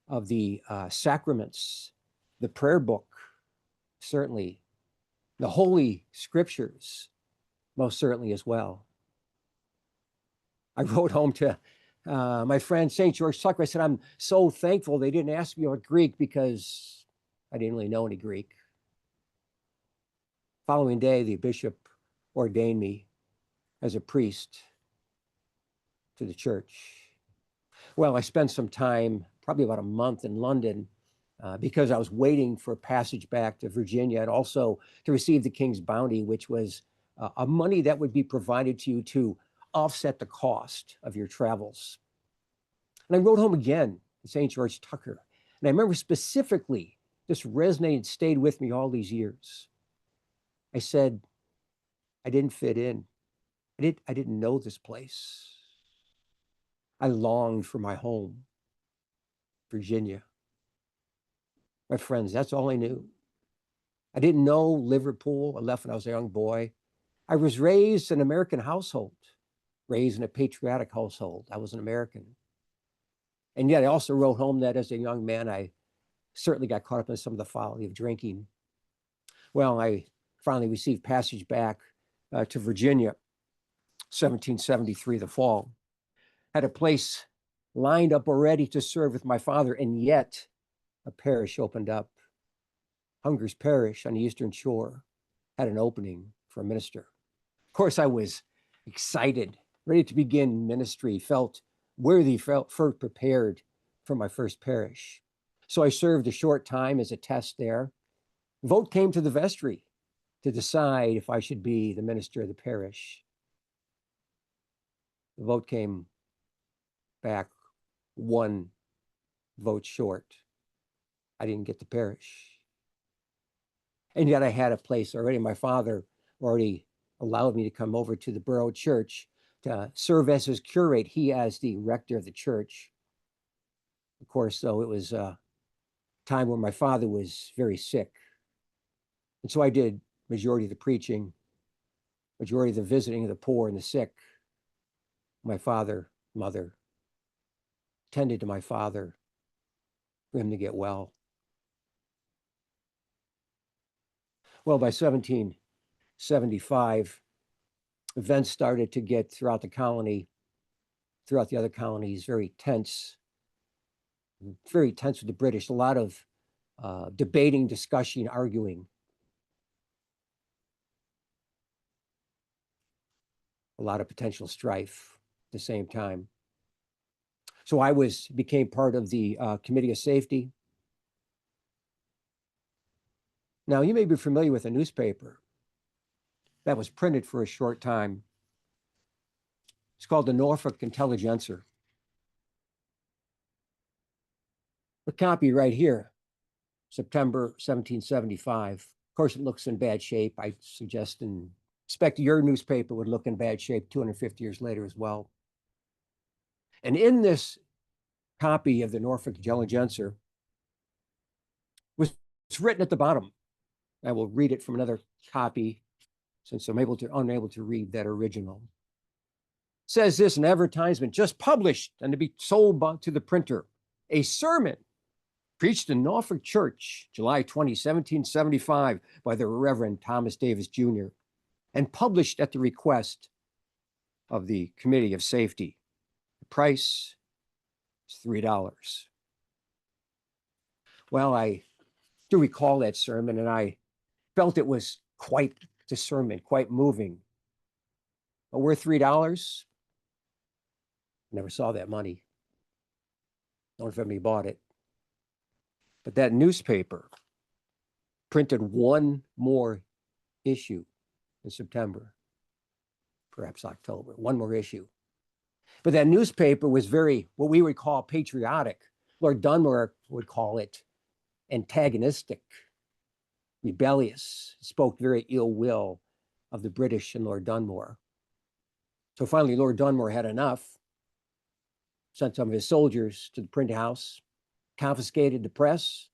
of the sacraments, the prayer book, certainly, the Holy Scriptures, most certainly as well. I wrote home to my friend St. George Tucker. I said, I'm so thankful they didn't ask me about Greek because I didn't really know any Greek. Following day, the bishop ordained me as a priest to the church. Well, I spent some time, probably about a month in London, because I was waiting for passage back to Virginia and also to receive the King's bounty, which was a money that would be provided to you to offset the cost of your travels. And I wrote home again to St. George Tucker. And I remember specifically, this resonated, stayed with me all these years. I said, I didn't fit in. I didn't know this place. I longed for my home, Virginia. My friends, that's all I knew. I didn't know Liverpool. I left when I was a young boy. I was raised in an American household, raised in a patriotic household. I was an American. And yet I also wrote home that as a young man, I certainly got caught up in some of the folly of drinking. Well, I finally received passage back to Virginia, 1773, the fall. Had a place lined up already to serve with my father, and yet a parish opened up. Hunger's Parish on the Eastern Shore had an opening for a minister. Of course, I was excited, ready to begin ministry, felt worthy, felt prepared for my first parish. So I served a short time as a test there. Vote came to the vestry to decide if I should be the minister of the parish. The vote came back one vote short. I didn't get the parish. And yet I had a place already. My father already allowed me to come over to the borough church to serve as his curate, he as the rector of the church. Of course, though, it was a time when my father was very sick, And so I did majority of the preaching, majority of the visiting of the poor and the sick. My father, mother, tended to my father for him to get well. Well, by 1775, events started to get throughout the colony, throughout the other colonies, very tense with the British. A lot of debating, discussion, arguing. A lot of potential strife at the same time. So I became part of the Committee of Safety. Now, you may be familiar with a newspaper that was printed for a short time. It's called the Norfolk Intelligencer. The copy right here, September 1775. Of course, it looks in bad shape. I suggest and expect your newspaper would look in bad shape 250 years later as well. And in this copy of the Norfolk Intelligencer was written at the bottom. I will read it from another copy since I'm unable to read that original. It says this, an advertisement just published and to be sold to the printer. A sermon preached in Norfolk Church, July 20, 1775, by the Reverend Thomas Davis Jr., and published at the request of the Committee of Safety. The price is $3. Well, I do recall that sermon, and I felt it was quite the sermon, quite moving. But worth $3? Never saw that money. Don't know if anybody bought it. But that newspaper printed one more issue in September, perhaps October, one more issue. But that newspaper was very, what we would call patriotic. Lord Dunmore would call it antagonistic, rebellious, spoke very ill will of the British and Lord Dunmore. So finally, Lord Dunmore had enough, sent some of his soldiers to the print house, confiscated the press,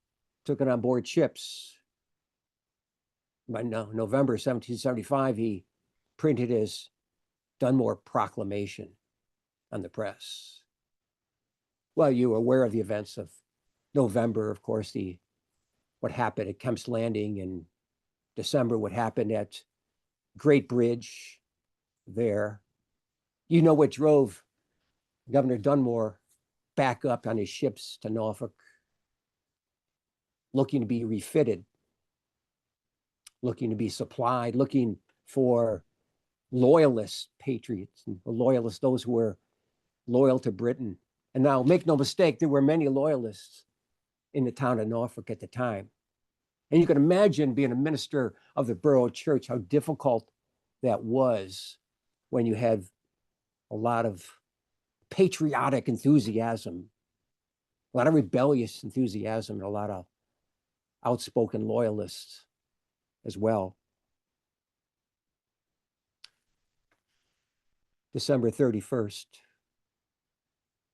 took it on board ships. By November 1775, he printed his Dunmore Proclamation on the press. Well, you were aware of the events of November, of course, what happened at Kemp's Landing, in December, what happened at Great Bridge there. You know what drove Governor Dunmore back up on his ships to Norfolk, looking to be refitted, looking to be supplied, looking for loyalist patriots, and loyalists, those who were loyal to Britain. And now, make no mistake, there were many loyalists in the town of Norfolk at the time. And you can imagine being a minister of the borough church, how difficult that was when you had a lot of patriotic enthusiasm, a lot of rebellious enthusiasm, and a lot of outspoken loyalists as well. December 31st,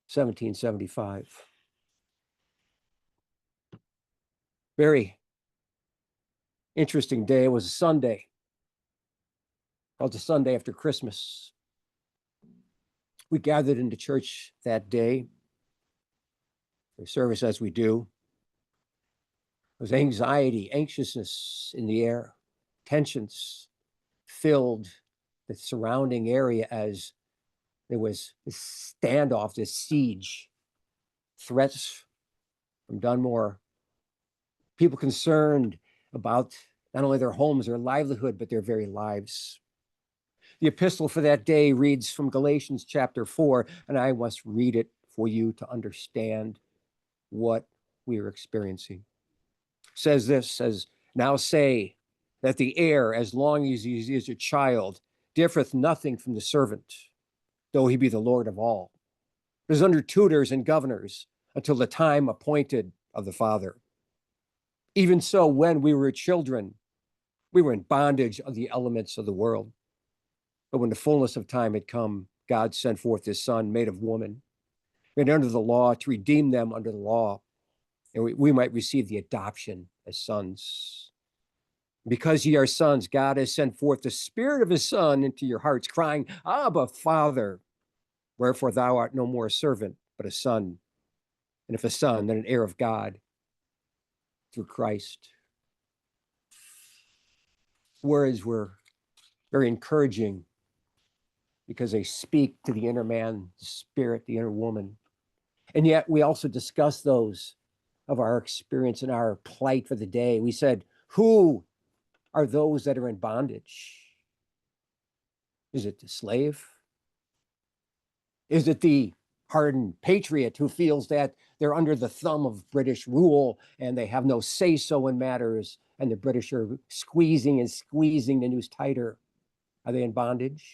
1775. Very interesting day. It was a Sunday. Well, it's a Sunday after Christmas. We gathered into church that day for service as we do. There was anxiety, anxiousness in the air, tensions filled the surrounding area as there was this standoff, this siege, threats from Dunmore, people concerned about not only their homes, their livelihood, but their very lives. The epistle for that day reads from Galatians chapter 4, and I must read it for you to understand what we are experiencing. It says this, now say that the heir, as long as he is a child, differeth nothing from the servant, though he be the Lord of all. But is under tutors and governors until the time appointed of the Father. Even so, when we were children, we were in bondage of the elements of the world. But when the fullness of time had come, God sent forth his Son, made of woman, made under the law, to redeem them under the law, and we might receive the adoption as sons. Because ye are sons, God has sent forth the Spirit of his Son into your hearts, crying, Abba, Father. Wherefore thou art no more a servant, but a son. And if a son, then an heir of God through Christ. Words were very encouraging because they speak to the inner man, the spirit, the inner woman. And yet we also discuss those of our experience and our plight for the day. We said, who are those that are in bondage? Is it the slave? Is it the hardened patriot who feels that they're under the thumb of British rule and they have no say-so in matters, and the British are squeezing and squeezing the noose tighter? Are they in bondage?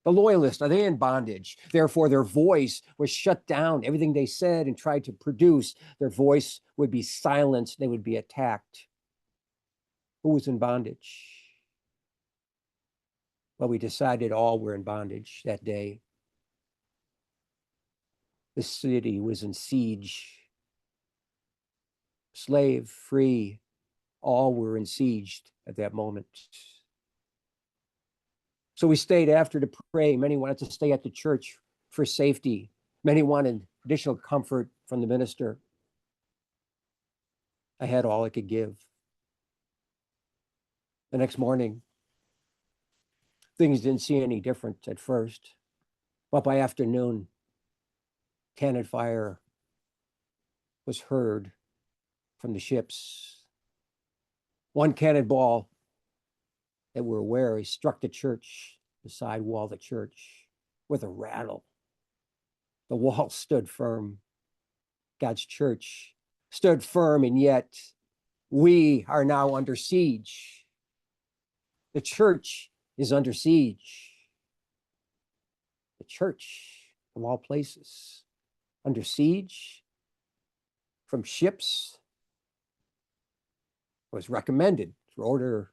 The loyalists, are they in bondage? Therefore, their voice was shut down. Everything they said and tried to produce, their voice would be silenced. They would be attacked. Who was in bondage? Well, we decided all were in bondage that day. The city was in siege. Slave, free, all were besieged at that moment. So we stayed after to pray. Many wanted to stay at the church for safety. Many wanted additional comfort from the minister. I had all I could give. The next morning, things didn't seem any different at first, but by afternoon, cannon fire was heard from the ships. One cannonball that we're aware he struck the church, the side wall of the church, with a rattle. The wall stood firm. God's church stood firm, and yet we are now under siege. The church is under siege. The church, of all places, under siege from ships, was recommended through order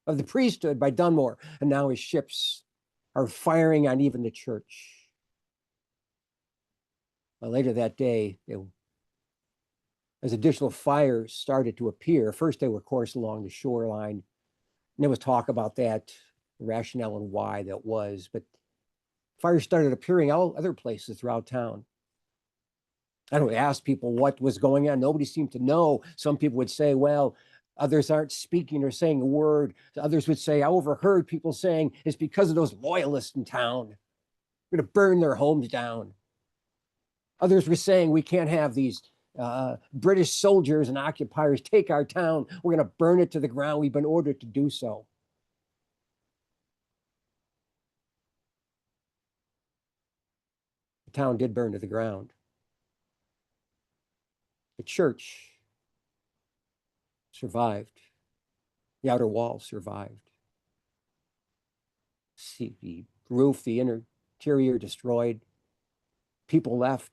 of the priesthood by Dunmore, and now his ships are firing on even the church. Well, later that day, as additional fires started to appear, first they were, of course, along the shoreline, and there was talk about that, the rationale and why that was, but fires started appearing all other places throughout town. I don't ask people what was going on. Nobody seemed to know. Some people would say, well, others aren't speaking or saying a word. Others would say, I overheard people saying it's because of those loyalists in town. We're going to burn their homes down. Others were saying we can't have these British soldiers and occupiers take our town. We're going to burn it to the ground. We've been ordered to do so. The town did burn to the ground. The church survived. The outer wall survived. See, the roof, the interior destroyed. People left.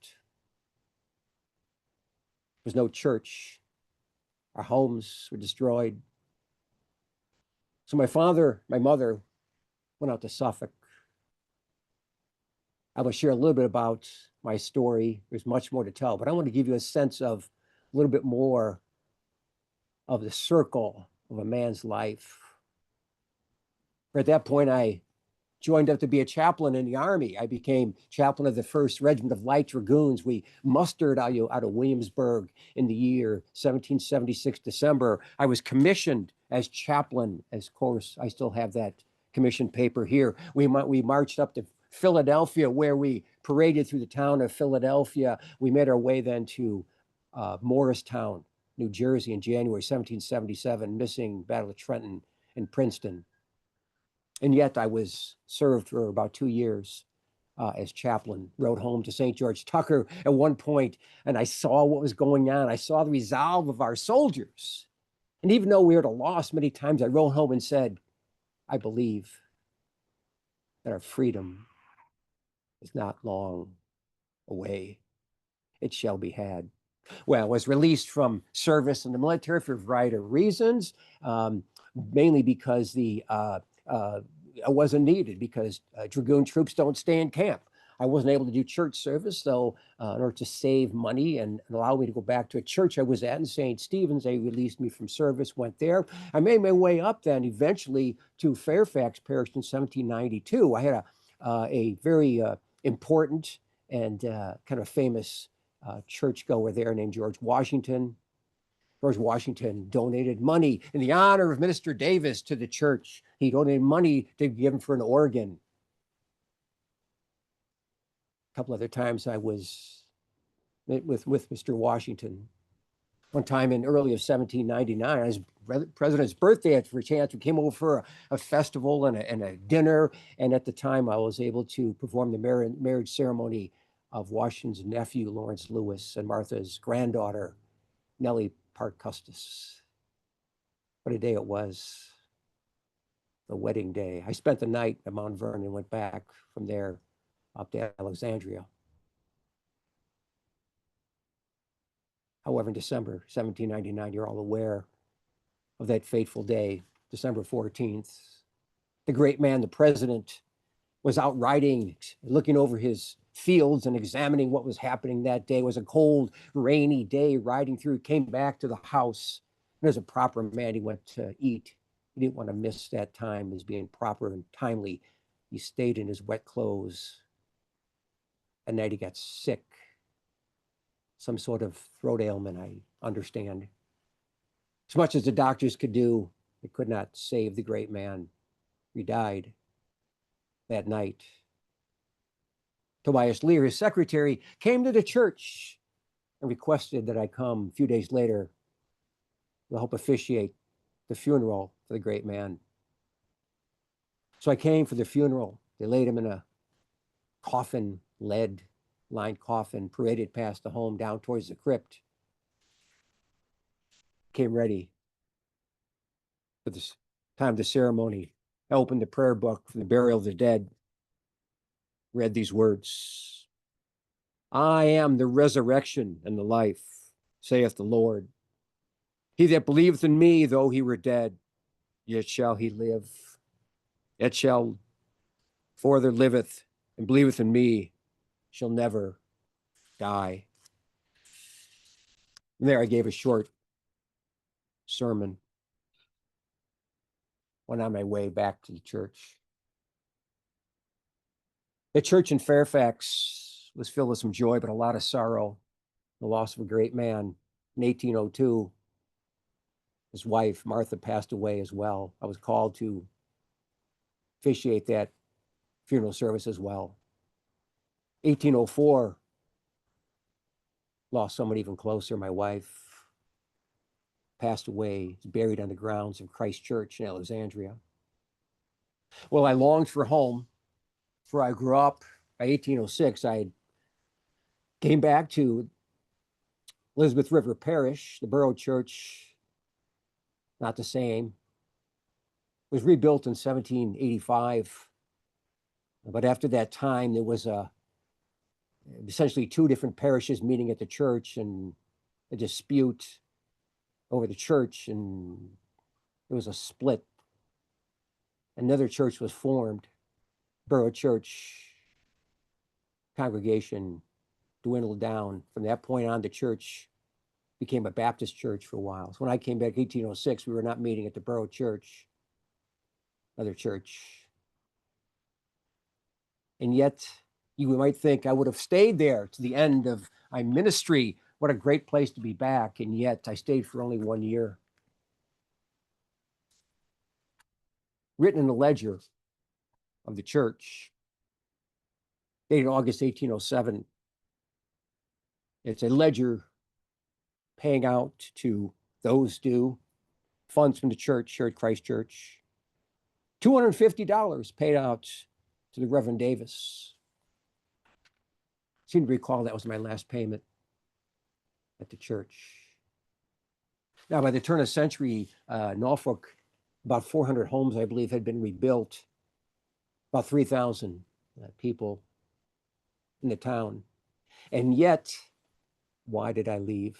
There was no church. Our homes were destroyed. So my mother went out to Suffolk. I will share a little bit about my story. There's much more to tell, but I want to give you a sense of a little bit more of the circle of a man's life. At that point, I joined up to be a chaplain in the Army. I became chaplain of the 1st Regiment of Light Dragoons. We mustered out of Williamsburg in the year 1776, December. I was commissioned as chaplain. As course, I still have that commission paper here. We marched up to Philadelphia, where we paraded through the town of Philadelphia. We made our way then to Morristown, New Jersey in January 1777, missing Battle of Trenton and Princeton. And yet I was served for about 2 years as chaplain, rode home to St. George Tucker at one point, and I saw what was going on. I saw the resolve of our soldiers. And even though we were at a loss many times, I rode home and said, I believe that our freedom is not long away. It shall be had. Well, I was released from service in the military for a variety of reasons, mainly because I wasn't needed, because dragoon troops don't stay in camp. I wasn't able to do church service, so in order to save money and allow me to go back to a church I was at in St. Stephen's, they released me from service, went there. I made my way up then eventually to Fairfax Parish in 1792. I had a very important and kind of famous churchgoer there named George Washington. George Washington donated money in the honor of Minister Davis to the church. He donated money to give him for an organ. A couple other times I was with Mr. Washington. One time in early of 1799, on his president's birthday, for a chance, we came over for a festival and a dinner. And at the time, I was able to perform the marriage ceremony of Washington's nephew, Lawrence Lewis, and Martha's granddaughter, Nellie Park Custis. What a day it was, the wedding day. I spent the night at Mount Vernon and went back from there up to Alexandria. However, in December 1799, you're all aware of that fateful day, December 14th. The great man, the president, was out riding, looking over his fields and examining what was happening that day. It was a cold, rainy day riding through. He came back to the house. And as a proper man, he went to eat. He didn't want to miss that time as being proper and timely. He stayed in his wet clothes. At night, he got sick. Some sort of throat ailment, I understand. As much as the doctors could do, they could not save the great man. He died that night. Tobias Lear, his secretary, came to the church and requested that I come a few days later to help officiate the funeral for the great man. So I came for the funeral. They laid him in a coffin, lead-lined coffin, paraded past the home down towards the crypt. Came ready for the time of the ceremony. I opened the prayer book for the burial of the dead, read these words: I am the resurrection and the life, saith the Lord. He that believeth in me, though he were dead, yet shall he live. Yet shall, for there liveth and believeth in me, shall never die. And there I gave a short sermon. Went on my way back to the church. The church in Fairfax was filled with some joy, but a lot of sorrow. The loss of a great man. In 1802, his wife, Martha, passed away as well. I was called to officiate that funeral service as well. 1804, lost someone even closer. My wife passed away, buried on the grounds of Christ Church in Alexandria. Well, I longed for home, for I grew up. By 1806, I came back to Elizabeth River Parish. The borough church, not the same. It was rebuilt in 1785. But after that time, there was essentially two different parishes meeting at the church, and a dispute over the church, and there was a split. Another church was formed, borough church. Congregation dwindled down. From that point on, the church became a Baptist church for a while. So when I came back in 1806, we were not meeting at the borough church, another church. And yet, you might think I would have stayed there to the end of my ministry. What a great place to be back. And yet, I stayed for only 1 year. Written in the ledger of the church, dated August 1807. It's a ledger paying out to those due funds from the church here at Christ Church. $250 paid out to the Reverend Davis. I seem to recall that was my last payment at the church. Now, by the turn of the century, Norfolk, about 400 homes, I believe, had been rebuilt. About 3,000 people in the town. And yet, why did I leave?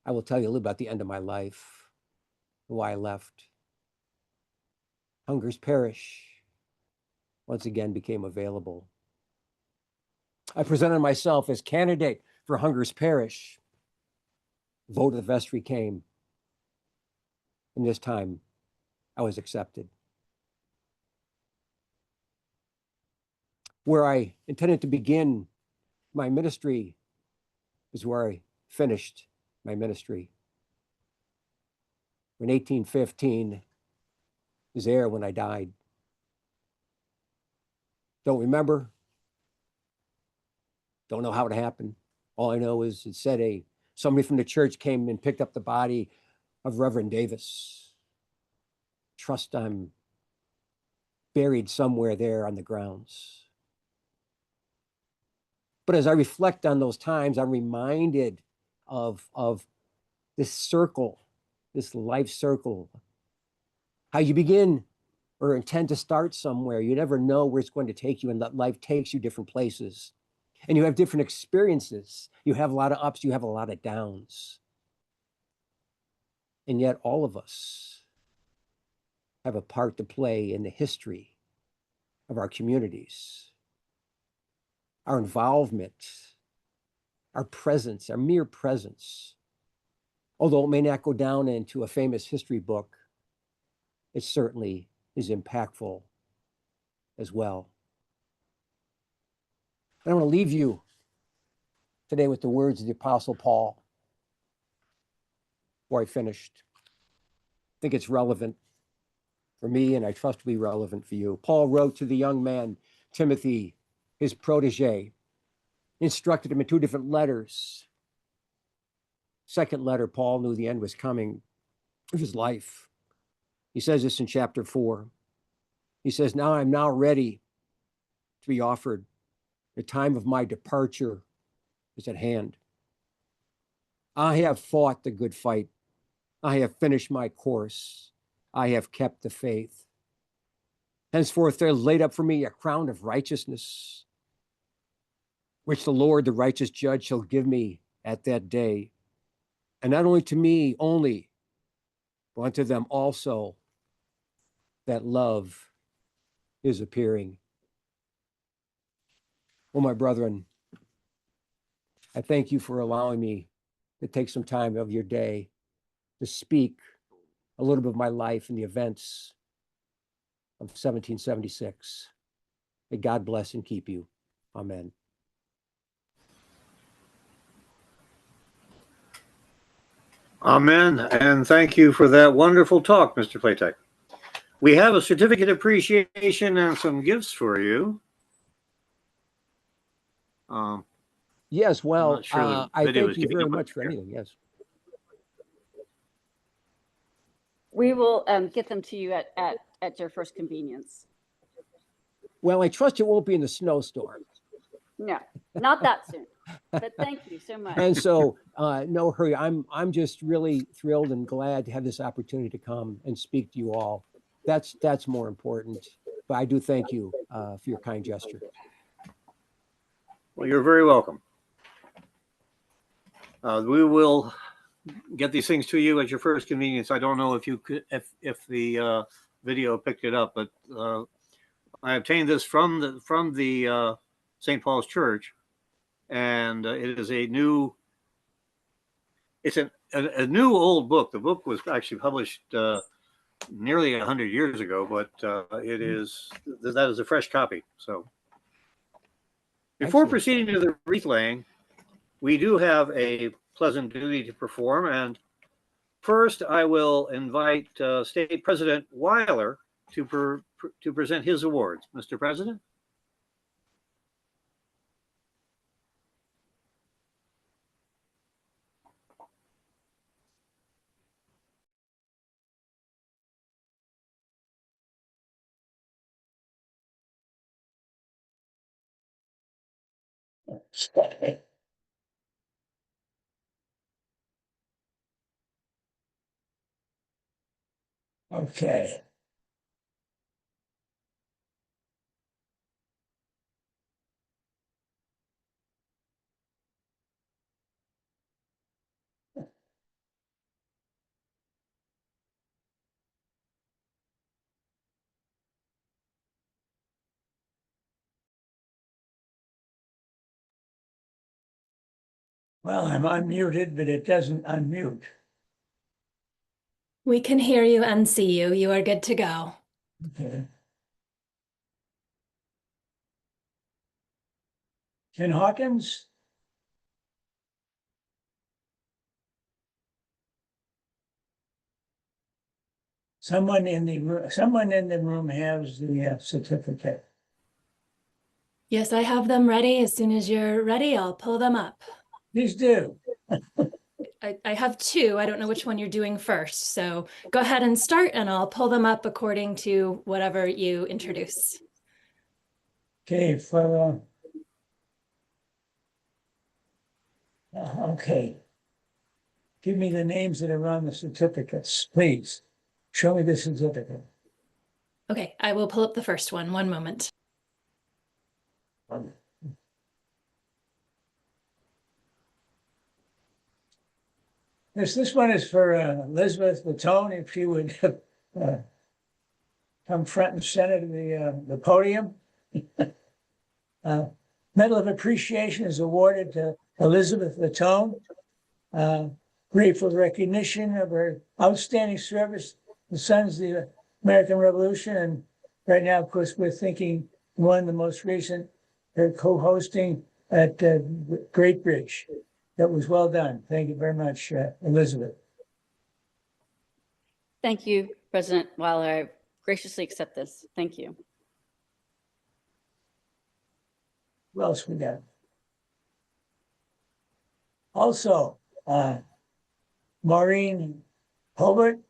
I will tell you a little about the end of my life, why I left. Hunger's Parish once again became available. I presented myself as candidate for Hunger's Parish. Vote of the vestry came. And this time I was accepted. Where I intended to begin my ministry is where I finished my ministry. In 1815 is there when I died. Don't remember. Don't know how it happened. All I know is it said somebody from the church came and picked up the body of Reverend Davis. Trust I'm buried somewhere there on the grounds. But as I reflect on those times, I'm reminded of this circle, this life circle, how you begin or intend to start somewhere. You never know where it's going to take you, and that life takes you different places. And you have different experiences. You have a lot of ups, you have a lot of downs. And yet all of us have a part to play in the history of our communities, our involvement, our presence, our mere presence. Although it may not go down into a famous history book, it certainly is impactful as well. And I want to leave you today with the words of the Apostle Paul, where I finished. I think it's relevant for me, and I trust to be relevant for you. Paul wrote to the young man, Timothy, his protege, instructed him in 2 different letters. Second letter, Paul knew the end was coming of his life. He says this in chapter 4. He says, now I'm now ready to be offered. The time of my departure is at hand. I have fought the good fight. I have finished my course. I have kept the faith. Henceforth, there is laid up for me a crown of righteousness, which the Lord, the righteous judge, shall give me at that day. And not only to me only, but unto them also that love is appearing. Well, my brethren, I thank you for allowing me to take some time of your day to speak a little bit of my life and the events of 1776. May God bless and keep you. Amen. Amen. And thank you for that wonderful talk, Mr. Platek. We have a certificate of appreciation and some gifts for you. Yes, well, sure I thank you very much for anything. Yes. We will get them to you at your first convenience. Well, I trust it won't be in the snowstorm. No, not that soon. But thank you so much. And so, no hurry. I'm just really thrilled and glad to have this opportunity to come and speak to you all. That's more important. But I do thank you for your kind gesture. Well, you're very welcome. We will get these things to you at your first convenience. I don't know if you could, if the video picked it up, but I obtained this from the St. Paul's Church, and it is a new. It's a new old book. The book was actually published nearly 100 years ago, but it is that is a fresh copy. So before Excellent. proceeding to the wreath laying, we do have a pleasant duty to perform, and first I will invite State President Weiler to present his awards. Mr. President. Okay. Well, I'm unmuted, but it doesn't unmute. We can hear you and see you. You are good to go. Okay. Ken Hawkins? Someone in the room has the certificate. Yes, I have them ready. As soon as you're ready, I'll pull them up. Please do. I have two. I don't know which one you're doing first. So go ahead and start and I'll pull them up according to whatever you introduce. Okay, okay. Give me the names that are on the certificates, please. Show me the certificate. Okay, I will pull up the first one. One moment. This one is for Elizabeth Latone, if she would come front and center to the podium. Medal of Appreciation is awarded to Elizabeth Latone. Grateful recognition of her outstanding service to the Sons of the American Revolution. And right now, of course, we're thinking one of the most recent, her co-hosting at Great Bridge. That was well done. Thank you very much, Elizabeth. Thank you, President Weiler. I graciously accept this. Thank you. Who else we got? Also, Maureen Hobart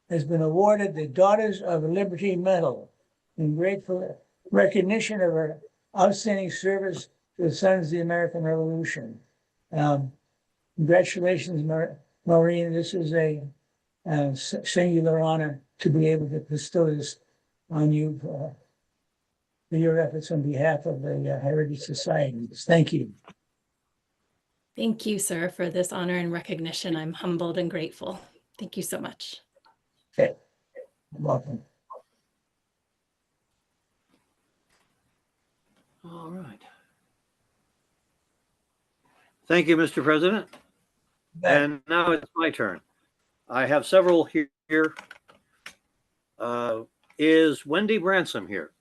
has been awarded the Daughters of Liberty Medal in grateful recognition of her outstanding service to the Sons of the American Revolution. Congratulations, Maureen. This is a singular honor to be able to bestow this on you for your efforts on behalf of the Heritage Societies. Thank you. Thank you, sir, for this honor and recognition. I'm humbled and grateful. Thank you so much. Okay, welcome. All right. Thank you, Mr. President. And now it's my turn. I have several here. Is Wendy Bransom here?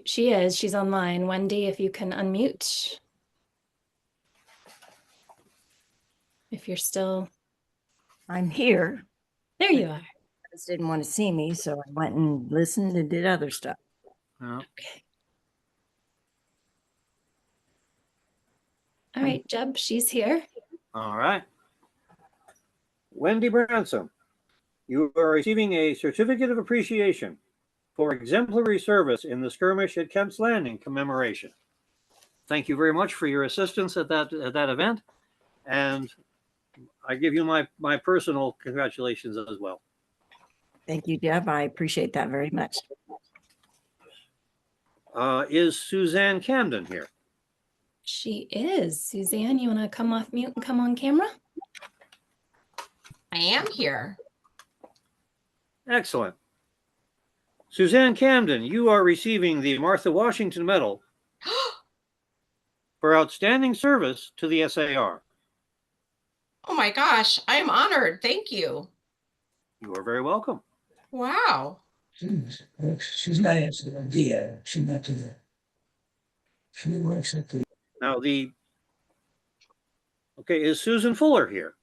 She is. She's online. Wendy, if you can unmute. If you're still. I'm here. There you are. I just didn't want to see me, so I went and listened and did other stuff. Oh. Okay. All right, Jeb, she's here. All right. Wendy Bransom, you are receiving a certificate of appreciation for exemplary service in the skirmish at Kemp's Landing commemoration. Thank you very much for your assistance at that event, and I give you my personal congratulations as well. Thank you, Deb. I appreciate that very much. Is Suzanne Camden here? She is. Suzanne, you want to come off mute and come on camera? I am here. Excellent. Suzanne Camden, you are receiving the Martha Washington Medal for outstanding service to the SAR. Oh my gosh, I'm honored. Thank you. You are very welcome. Wow. She's not answering the she's not to the. She works at the. Now okay, is Susan Fuller here?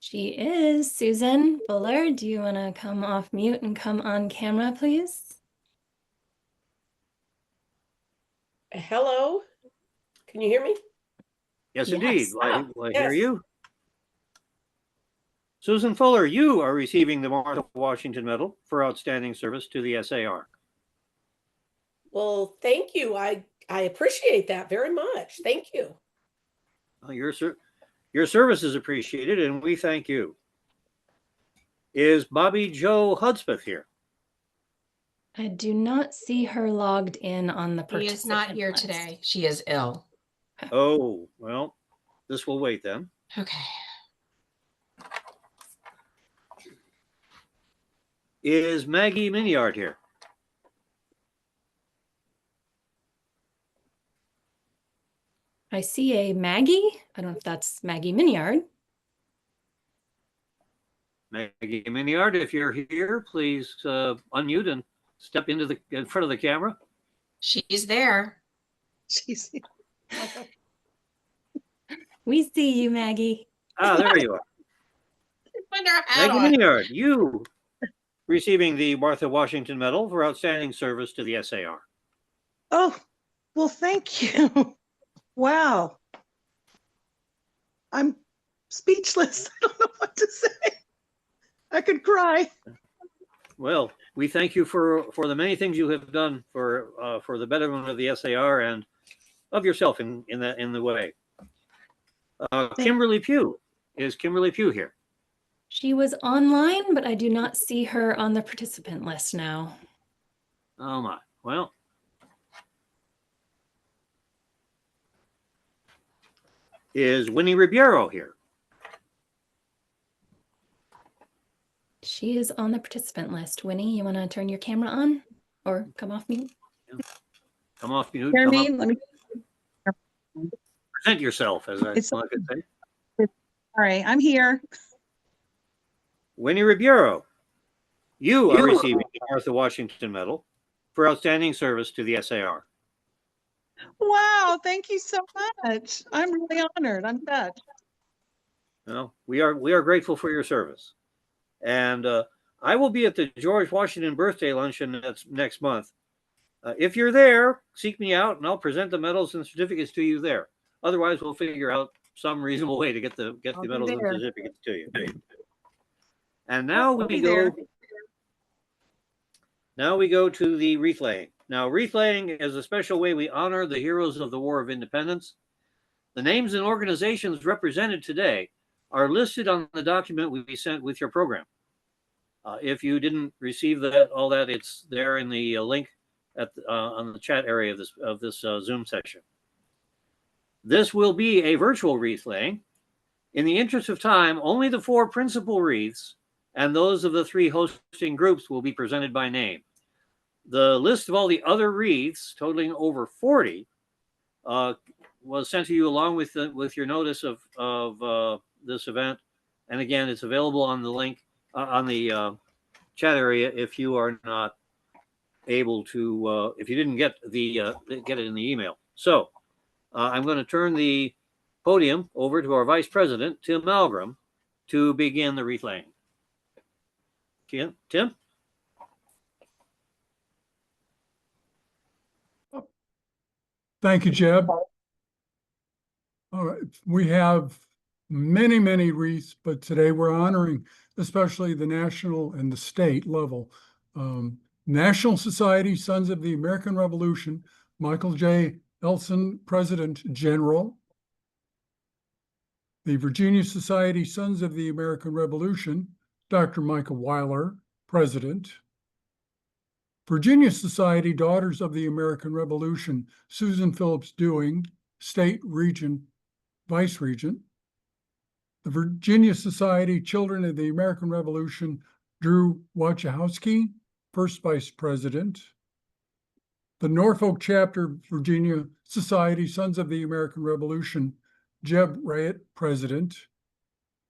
She is. Susan Fuller, do you want to come off mute and come on camera, please? Hello, can you hear me? Yes, indeed. I Yes. hear you. Susan Fuller, you are receiving the Martha Washington Medal for outstanding service to the SAR. Well, thank you. I appreciate that very much. Thank you. Well, your service is appreciated, and we thank you. Is Bobby Joe Hudspeth here? I do not see her logged in on the She is not here list. today. She is ill. Oh, well, this will wait then. Okay. Is Maggie Minyard here? I see a Maggie. I don't know if that's Maggie Minyard. Maggie Minyard, if you're here, please unmute and step in front of the camera. She's there. She's We see you, Maggie. Ah, there you are. Put her hat Maggie on. Minyard, you receiving the Martha Washington Medal for outstanding service to the S.A.R. Oh, well, thank you. Wow. I'm speechless. I don't know what to say. I could cry. Well, we thank you for the many things you have done for the betterment of the S.A.R. and of yourself in the way. Kimberly Pugh. Is Kimberly Pugh here? She was online, but I do not see her on the participant list now. Oh my. Well, is Winnie Ribeiro here? She is on the participant list. Winnie, you want to turn your camera on or come off mute? Come off mute. Hear Come me? up. Let me. Present yourself, as I could say. All right, I'm here. Winnie Ribeiro, you are receiving the Martha Washington Medal for outstanding service to the S.A.R. Wow, thank you so much. I'm really honored. I'm touched. Well, we are grateful for your service, and I will be at the George Washington birthday luncheon next month. If you're there, seek me out, and I'll present the medals and certificates to you there. Otherwise, we'll figure out some reasonable way to get the medals and certificates to you. And now we go. Now we go to the wreath laying. Now, wreath laying is a special way we honor the heroes of the War of Independence. The names and organizations represented today are listed on the document we sent with your program. If you didn't receive all that, it's there in the link on the chat area of this Zoom session. This will be a virtual wreath laying. In the interest of time, only the 4 principal wreaths and those of the 3 hosting groups will be presented by name. The list of all the other wreaths, totaling over 40, was sent to you along with your notice of this event. And again, it's available on the link on the chat area if you are not able to, if you didn't get it in the email. So I'm going to turn the podium over to our Vice President, Tim Malgrim, to begin the wreath laying. Tim? Thank you, Jeb. All right. We have many, many wreaths, but today we're honoring especially the national and the state level. National Society Sons of the American Revolution, Michael J. Elson, President General. The Virginia Society Sons of the American Revolution, Dr. Michael Weiler, President. Virginia Society Daughters of the American Revolution, Susan Phillips Dewing, State Regent, Vice Regent. The Virginia Society Children of the American Revolution, Drew Wachowski, First Vice President. The Norfolk Chapter, Virginia Society Sons of the American Revolution, Jeb Rayett, President.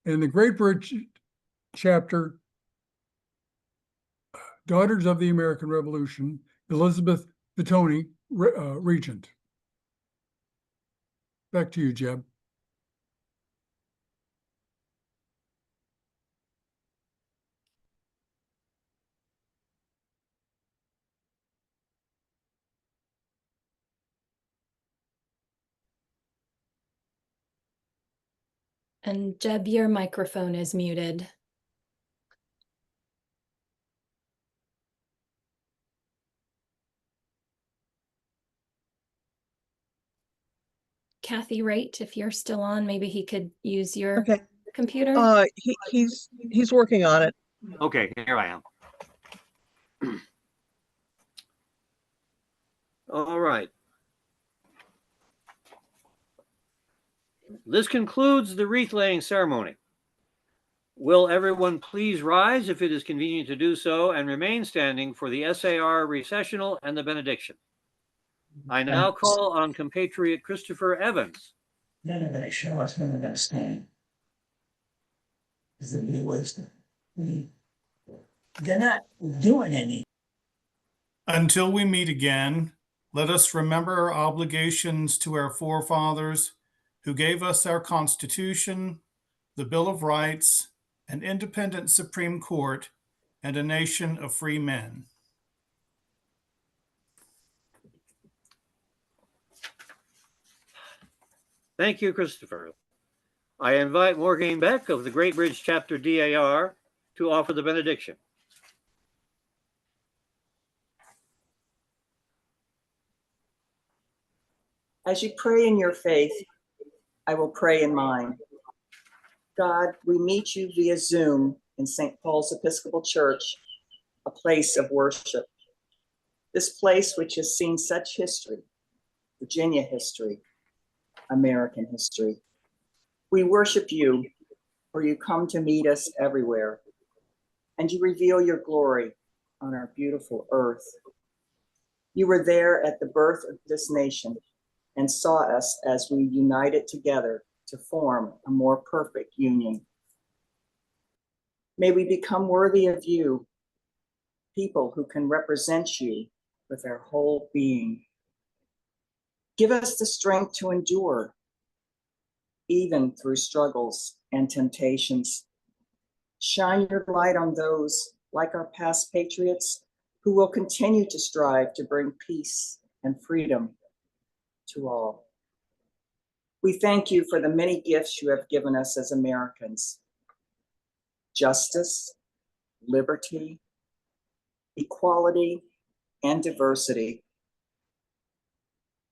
And the Great Bridge Chapter, Daughters of the American Revolution, Elizabeth Vitoni, Regent. Back to you, Jeb. And Jeb, your microphone is muted. Kathy Wright, if you're still on, maybe he could use your computer. He's working on it. Okay, here I am. All right. This concludes the wreath laying ceremony. Will everyone please rise if it is convenient to do so and remain standing for the C.A.R. recessional and the benediction. I now call on compatriot Christopher Evans. None of that show us when they're going to stand. Is the new wisdom. They're not doing any. Until we meet again, let us remember our obligations to our forefathers who gave us our Constitution, the Bill of Rights, an independent Supreme Court, and a nation of free men. Thank you, Christopher. I invite Morgan Beck of the Great Bridge Chapter D.A.R. to offer the benediction. As you pray in your faith, I will pray in mine. God, we meet you via Zoom in St. Paul's Episcopal Church, a place of worship. This place which has seen such history, Virginia history, American history. We worship you, for you come to meet us everywhere, and you reveal your glory on our beautiful earth. You were there at the birth of this nation and saw us as we united together to form a more perfect union. May we become worthy of you, people who can represent you with our whole being. Give us the strength to endure, even through struggles and temptations. Shine your light on those, like our past patriots, who will continue to strive to bring peace and freedom to all. We thank you for the many gifts you have given us as Americans: justice, liberty, equality, and diversity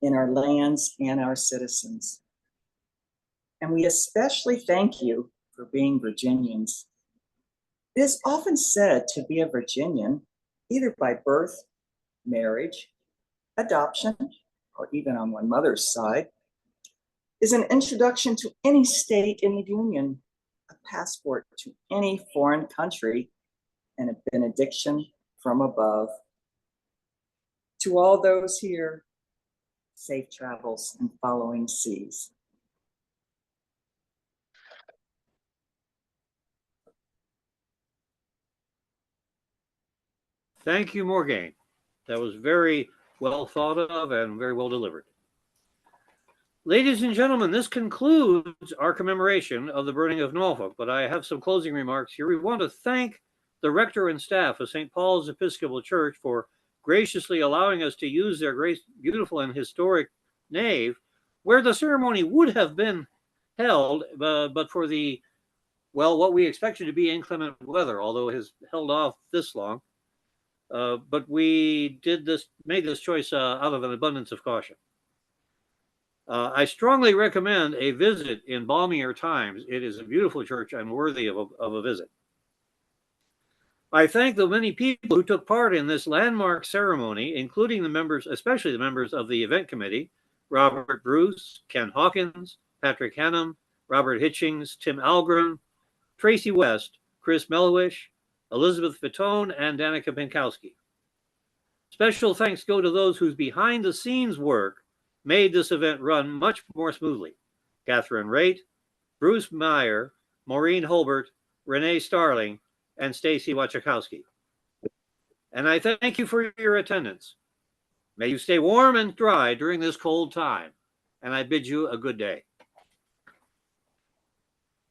in our lands and our citizens. And we especially thank you for being Virginians. It is often said to be a Virginian, either by birth, marriage, adoption, or even on one mother's side, is an introduction to any state in the Union, a passport to any foreign country, and a benediction from above. To all those here, safe travels and following seas. Thank you, Morgan. That was very well thought of and very well delivered. Ladies and gentlemen, this concludes our commemoration of the burning of Norfolk, but I have some closing remarks here. We want to thank the rector and staff of St. Paul's Episcopal Church for graciously allowing us to use their beautiful and historic nave, where the ceremony would have been held, but for the, well, what we expected to be inclement weather, although it has held off this long. But we made this choice out of an abundance of caution. I strongly recommend a visit in balmier times. It is a beautiful church and worthy of a visit. I thank the many people who took part in this landmark ceremony, including the members, especially the members of the event committee: Robert Bruce, Ken Hawkins, Patrick Hannum, Robert Hitchings, Tim Algren, Tracy West, Chris Melwish, Elizabeth Fatone, and Danica Pinkowski. Special thanks go to those whose behind-the-scenes work made this event run much more smoothly: Catherine Raitt, Bruce Meyer, Maureen Holbert, Renee Starling, and Stacy Wachakowski. And I thank you for your attendance. May you stay warm and dry during this cold time, and I bid you a good day.